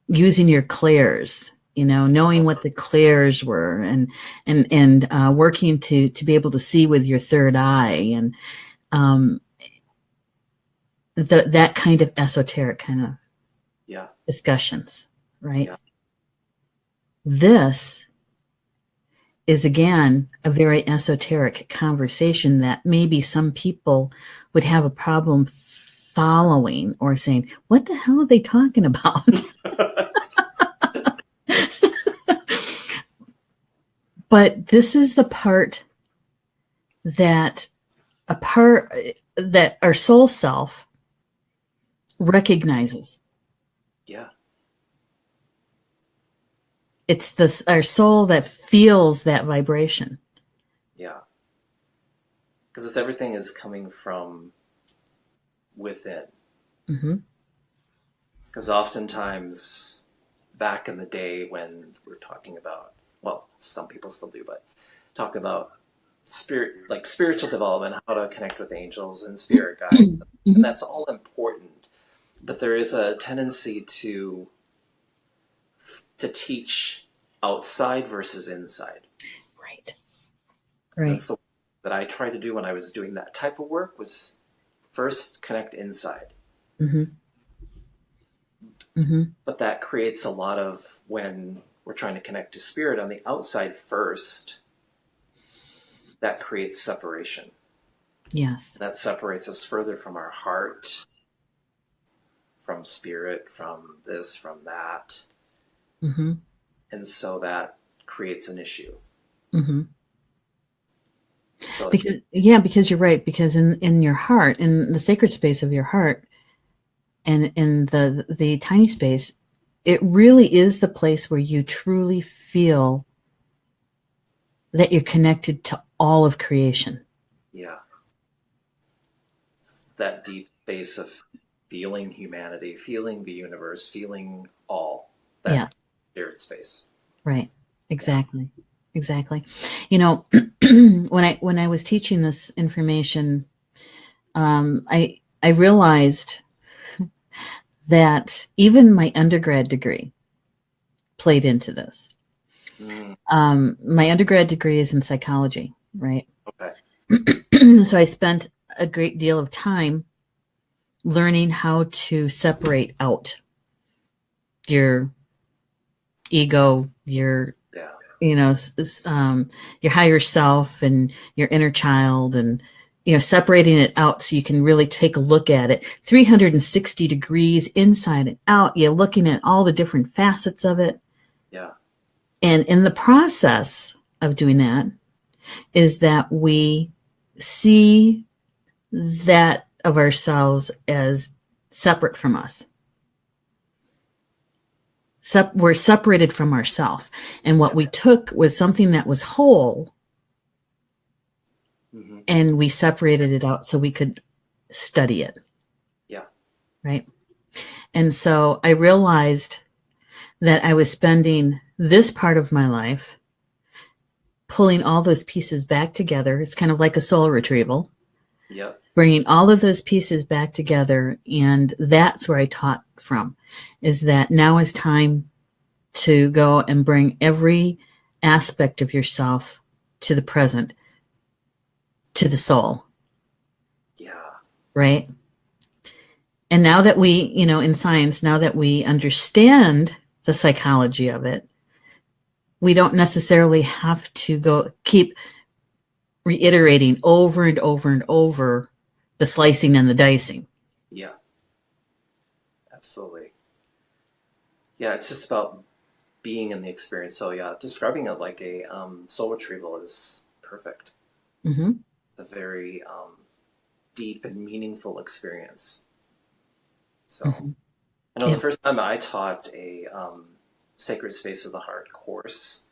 S1: using your clairs, you know, knowing what the clairs were, and working to be able to see with your third eye, and that kind of esoteric kind of
S2: Yeah.
S1: discussions, right?
S2: Yeah.
S1: This is again a very esoteric conversation that maybe some people would have a problem following or saying, what the hell are they talking about? But this is the part that our soul self recognizes.
S2: Yeah.
S1: It's our soul that feels that vibration.
S2: Yeah. Because it's everything is coming from within.
S1: Mm-hmm.
S2: Because oftentimes back in the day when we're talking about, well, some people still do, but talk about spirit, like spiritual development, how to connect with angels and spirit guides,
S1: Mm-hmm.
S2: and that's all important. But there is a tendency to teach outside versus inside.
S1: Right.
S2: And
S1: Right.
S2: that's the work that I tried to do when I was doing that type of work was first connect inside.
S1: Mm-hmm. Mm-hmm.
S2: But that creates a lot of, when we're trying to connect to spirit on the outside first, that creates separation.
S1: Yes.
S2: That separates us further from our heart, from spirit, from this, from that.
S1: Mm-hmm.
S2: And so that creates an issue.
S1: Mm-hmm.
S2: So
S1: because you're right. Because in your heart, in the sacred space of your heart, and in the tiny space, it really is the place where you truly feel that you're connected to all of creation.
S2: yeah, it's that deep space of feeling humanity, feeling the universe, feeling all that
S1: Yeah.
S2: shared space.
S1: Right. Exactly. Yeah. Exactly. You know, when I was teaching this information, I realized that even my undergrad degree played into this.
S2: Mm,
S1: My undergrad degree is in psychology, right?
S2: okay.
S1: So I spent a great deal of time learning how to separate out your ego, your
S2: Yeah.
S1: Your higher self and your inner child, and separating it out so you can really take a look at it 360 degrees inside and out. You're looking at all the different facets of it.
S2: Yeah.
S1: And in the process of doing that is that we see that of ourselves as separate from us. We're separated from ourself. And what we took was something that was whole,
S2: Mm-hmm.
S1: and we separated it out so we could study it.
S2: Yeah.
S1: Right. And so I realized that I was spending this part of my life pulling all those pieces back together. It's kind of like a soul retrieval.
S2: Yep.
S1: Bringing all of those pieces back together. And that's where I taught from, is that now is time to go and bring every aspect of yourself to the present, to the soul.
S2: Yeah.
S1: Right. And now that we, in science, now that we understand the psychology of it, we don't necessarily have to go keep reiterating over and over and over the slicing and the dicing.
S2: Yeah, absolutely. Yeah, it's just about being in the experience. So yeah, describing it like a soul retrieval is perfect.
S1: Mm-hmm.
S2: It's a very deep and meaningful experience. So
S1: Mm-hmm.
S2: I know the
S1: Yeah.
S2: first time I taught a Sacred Space of the Heart course,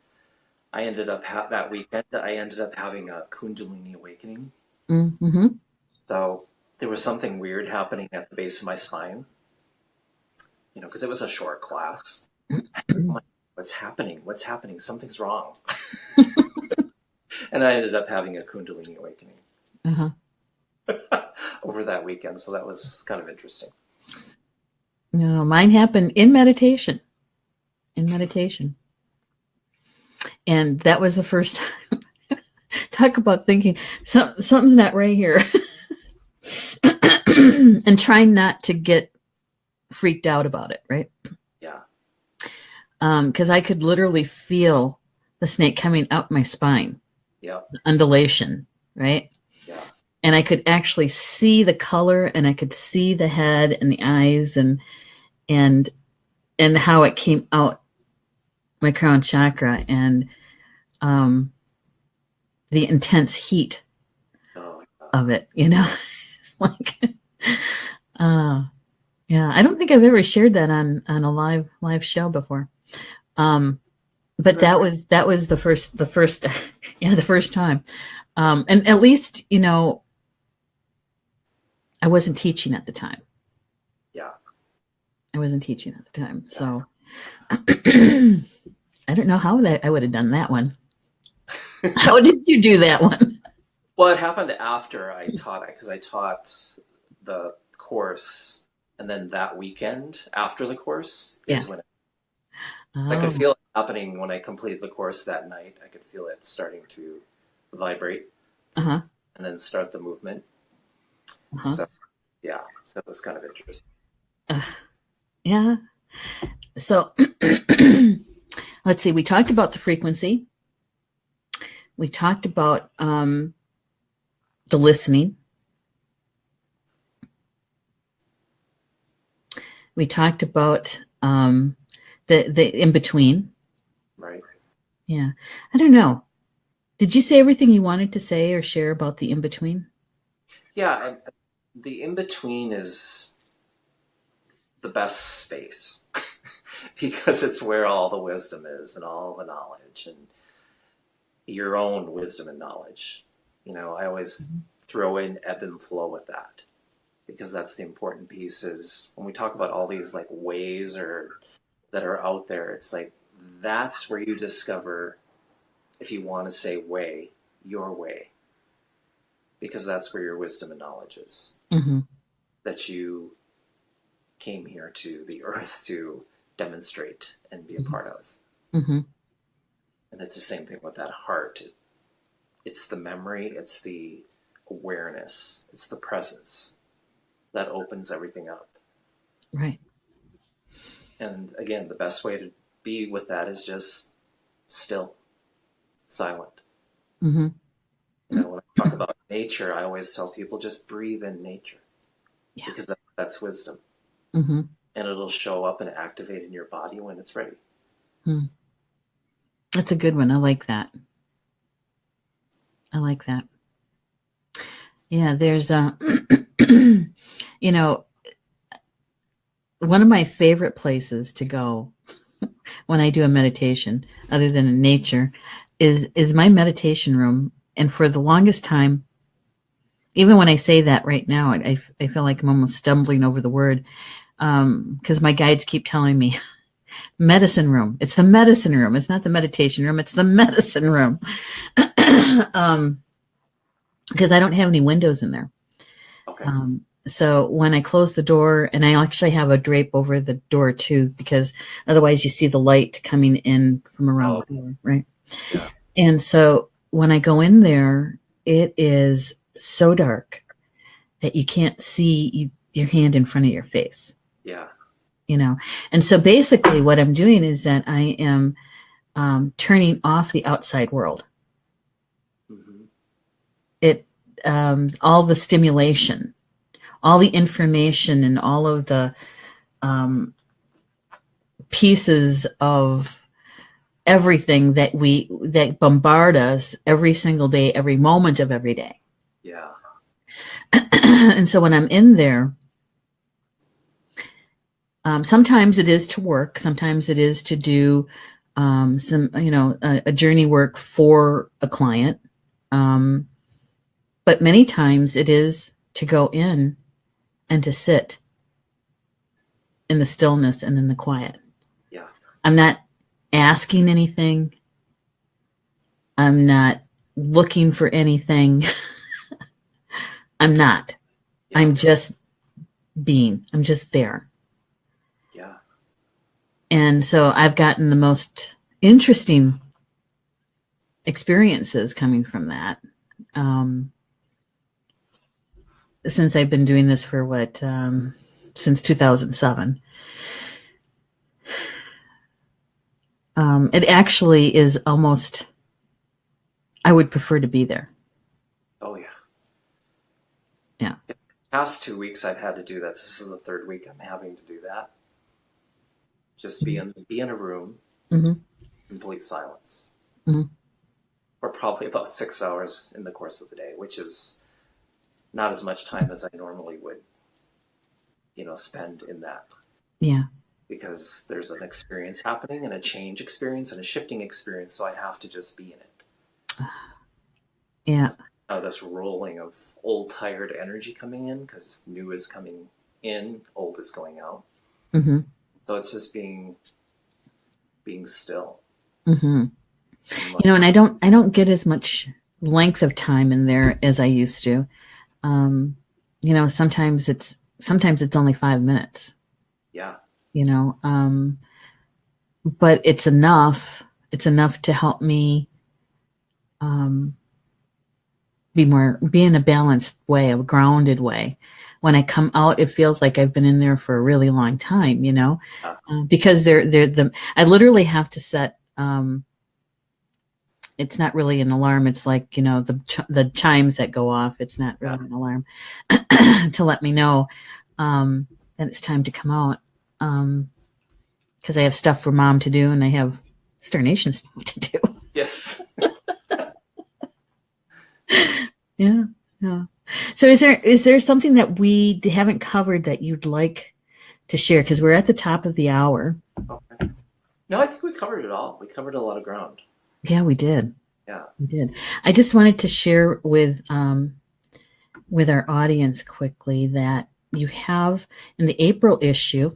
S2: I ended up that weekend. I ended up having a Kundalini awakening.
S1: Mm-hmm.
S2: So there was something weird happening at the base of my spine, because it was a short class. I'm like, what's happening? What's happening? Something's wrong. And I ended up having a Kundalini awakening
S1: Uh-huh.
S2: over that weekend. So that was kind of interesting.
S1: No, mine happened in meditation. In meditation. And that was the first time. Talk about thinking something's not right here. And trying not to get freaked out about it, right?
S2: Yeah.
S1: Because I could literally feel the snake coming up my spine,
S2: Yeah.
S1: the undulation, right?
S2: Yeah.
S1: And I could actually see the color, and I could see the head and the eyes, and how it came out my crown chakra, and the intense heat
S2: Oh,
S1: of it, It's like, yeah, I don't think I've ever shared that on a live show before. But that was the first yeah, the first time. And at least, I wasn't teaching at the time.
S2: yeah.
S1: I wasn't teaching at the time. So I don't know how I would have done that one. How did you do that one?
S2: Well, it happened after I taught it, because I taught the course, and then that weekend after the course
S1: Yeah.
S2: is when I could
S1: Oh.
S2: feel it happening when I completed the course that night. I could feel it starting to vibrate
S1: Uh-huh.
S2: and then start the movement.
S1: Uh-huh.
S2: So yeah, so it was kind of interesting.
S1: Yeah. So let's see. We talked about the frequency. We talked about the listening. We talked about the in between.
S2: Right.
S1: Yeah. I don't know. Did you say everything you wanted to say or share about the in between?
S2: Yeah, and the in between is the best space because it's where all the wisdom is and all the knowledge and your own wisdom and knowledge. I always throw in ebb and flow with that, because that's the important piece. Is when we talk about all these like ways or that are out there, it's like that's where you discover, if you want to say way, your way, because that's where your wisdom and knowledge is,
S1: Mm-hmm.
S2: that you came here to the earth to demonstrate and be a
S1: Mm-hmm.
S2: part of.
S1: Mm-hmm.
S2: And it's the same thing with that heart. It's the memory, it's the awareness, it's the presence that opens everything up.
S1: Right.
S2: And again, the best way to be with that is just still, silent.
S1: Mm-hmm.
S2: When I talk about nature, I always tell people just breathe in nature,
S1: Yeah.
S2: because that's wisdom.
S1: Mm-hmm.
S2: And it'll show up and activate in your body when it's ready.
S1: Mm. That's a good one. I like that. I like that. Yeah, there's one of my favorite places to go when I do a meditation, other than in nature, is my meditation room. And for the longest time, even when I say that right now, I feel like I'm almost stumbling over the word, because my guides keep telling me, medicine room. It's the medicine room. It's not the meditation room. It's the medicine room. Because I don't have any windows in there.
S2: Okay.
S1: So when I close the door, and I actually have a drape over the door too, because otherwise you see the light coming in from around the door, right?
S2: Yeah.
S1: And so when I go in there, it is so dark that you can't see your hand in front of your face.
S2: Yeah.
S1: And so basically what I'm doing is that I am turning off the outside world.
S2: Mm-hmm.
S1: all the stimulation, all the information, and all of the pieces of everything that bombard us every single day, every moment of every day.
S2: Yeah.
S1: And so when I'm in there, sometimes it is to work, sometimes it is to do some, a journey work for a client. But many times it is to go in and to sit in the stillness and in the quiet.
S2: Yeah. I'm
S1: not asking anything. I'm not looking for anything. I'm not. Yeah. I'm just being. I'm just there.
S2: Yeah.
S1: And so I've gotten the most interesting experiences coming from that. Since I've been doing this for since 2007. It actually is almost, I would prefer to be there.
S2: Oh, yeah.
S1: Yeah.
S2: The past 2 weeks I've had to do that. This is the third week I'm having to do that. Just be in a room, complete silence. For probably about 6 hours in the course of the day, which is not as much time as I normally would, spend in that.
S1: Yeah.
S2: Because there's an experience happening and a change experience and a shifting experience, so I have to just be in it.
S1: Yeah.
S2: This rolling of old, tired energy coming in because new is coming in, old is going out. So it's just being still.
S1: And I don't get as much length of time in there as I used to. Sometimes it's only 5 minutes.
S2: Yeah.
S1: But it's enough to help me be in a balanced way, a grounded way. When I come out, it feels like I've been in there for a really long time, because I literally have to set, it's not really an alarm. It's like, the chimes that go off. It's not really an alarm to let me know that it's time to come out. Because I have stuff for Mom to do and I have Star Nation stuff to do.
S2: Yes.
S1: Yeah. So is there something that we haven't covered that you'd like to share? Because we're at the top of the hour.
S2: Okay. No, I think we covered it all. We covered a lot of ground.
S1: Yeah, we did.
S2: Yeah,
S1: we did. I just wanted to share with our audience quickly that you have in the April issue,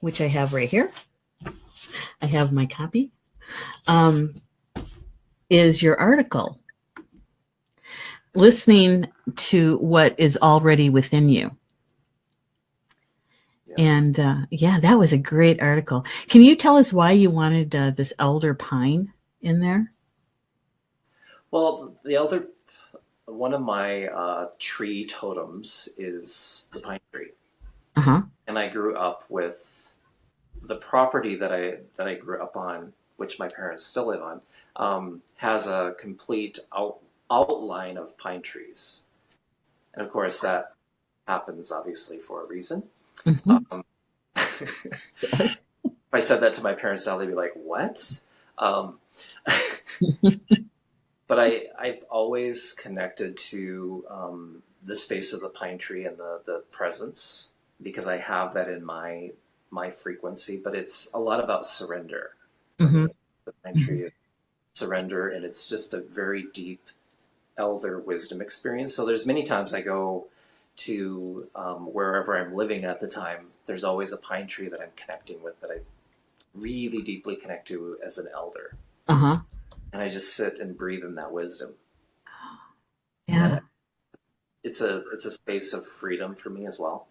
S1: which I have right here. I have my copy. Is your article, Listening to What is Already Within You. Yes. And that was a great article. Can you tell us why you wanted this elder pine in there?
S2: Well, one of my tree totems is the pine tree. And I grew up with the property that I grew up on, which my parents still live on, has a complete outline of pine trees. And of course that happens obviously for a reason. If I said that to my parents now, they'd be like, what? But I've always connected to the space of the pine tree and the presence, because I have that in my frequency, but it's a lot about surrender. The pine tree is surrender, and it's just a very deep elder wisdom experience. So there's many times I go to wherever I'm living at the time, there's always a pine tree that I'm connecting with, that I really deeply connect to as an elder. And I just sit and breathe in that wisdom.
S1: Yeah.
S2: It's a space of freedom for me as well.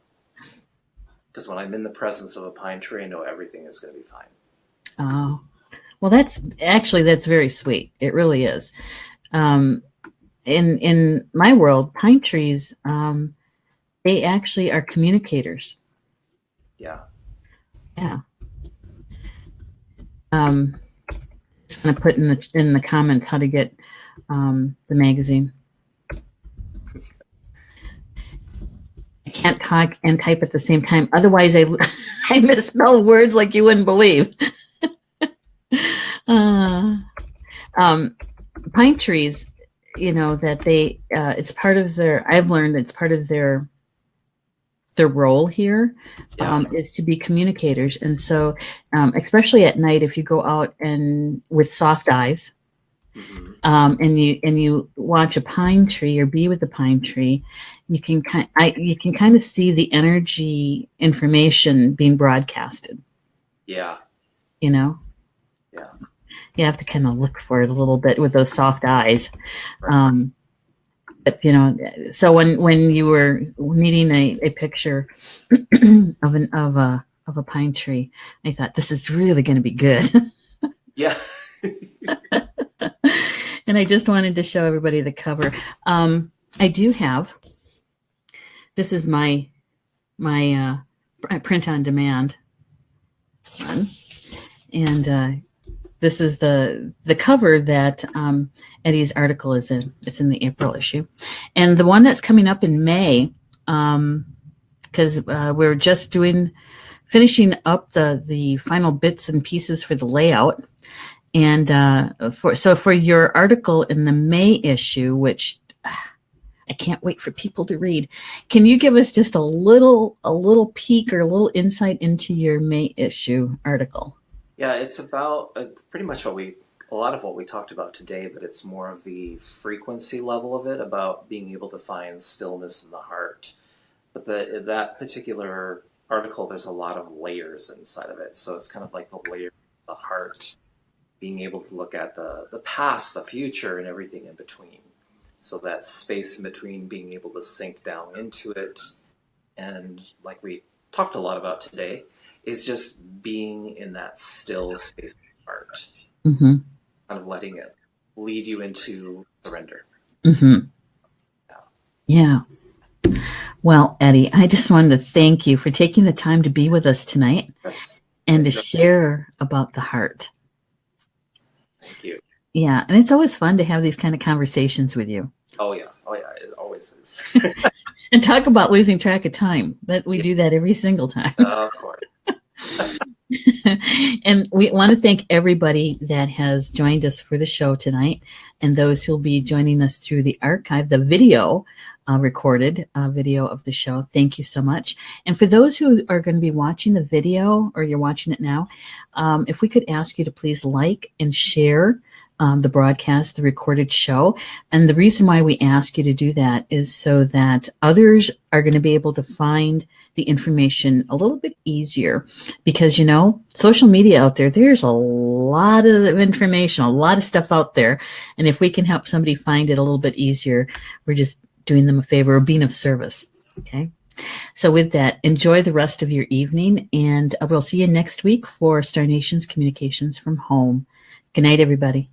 S2: Because when I'm in the presence of a pine tree, I know everything is going to be fine.
S1: Oh, well, that's very sweet. It really is. In my world, pine trees, they actually are communicators.
S2: Yeah.
S1: Yeah. Just want to put in the comments how to get the magazine. can't talk and type at the same time. Otherwise, I misspell words like you wouldn't believe. Pine trees, that it's part of I've learned it's part of their role here, is to be communicators. And so, especially at night, if you go out and with soft eyes, and you watch a pine tree or be with a pine tree, you can kind of see the energy information being broadcasted.
S2: Yeah.
S1: Yeah. You have to kind of look for it a little bit with those soft eyes. Right. But so when you were needing a picture of a pine tree, I thought this is really going to be good.
S2: Yeah.
S1: And I just wanted to show everybody the cover. I do have. This is my print on demand one, and this is the cover that Eddie's article is in. It's in the April issue. And the one that's coming up in May, because we're just finishing up the final bits and pieces for the layout. And for your article in the May issue, which I can't wait for people to read, can you give us just a little peek or a little insight into your May issue article?
S2: Yeah, it's about pretty much a lot of what we talked about today, but it's more of the frequency level of it, about being able to find stillness in the heart. But that particular article, there's a lot of layers inside of it. So it's kind of like the layer of the heart, being able to look at the past, the future, and everything in between. So that space in between, being able to sink down into it. And like we talked a lot about today, is just being in that still space of the heart.
S1: Mm-hmm.
S2: Kind of letting it lead you into surrender.
S1: Mm-hmm. Yeah. Well, Eddie, I just wanted to thank you for taking the time to be with us tonight.
S2: Yes.
S1: And to share about the heart.
S2: Thank you.
S1: Yeah, and it's always fun to have these kind of conversations with you.
S2: Oh yeah, it always is.
S1: And talk about losing track of time. That we do that every single time.
S2: Of course.
S1: And we want to thank everybody that has joined us for the show tonight, and those who'll be joining us through the archive, the video, recorded video of the show. Thank you so much. And for those who are going to be watching the video, or you're watching it now, if we could ask you to please like and share the broadcast, the recorded show. And the reason why we ask you to do that is so that others are going to be able to find the information a little bit easier, because social media out there's a lot of information, a lot of stuff out there, and if we can help somebody find it a little bit easier, we're just doing them a favor or being of service. Okay, so with that, enjoy the rest of your evening, and we'll see you next week for Star Nation's Communications from Home. Good night, everybody.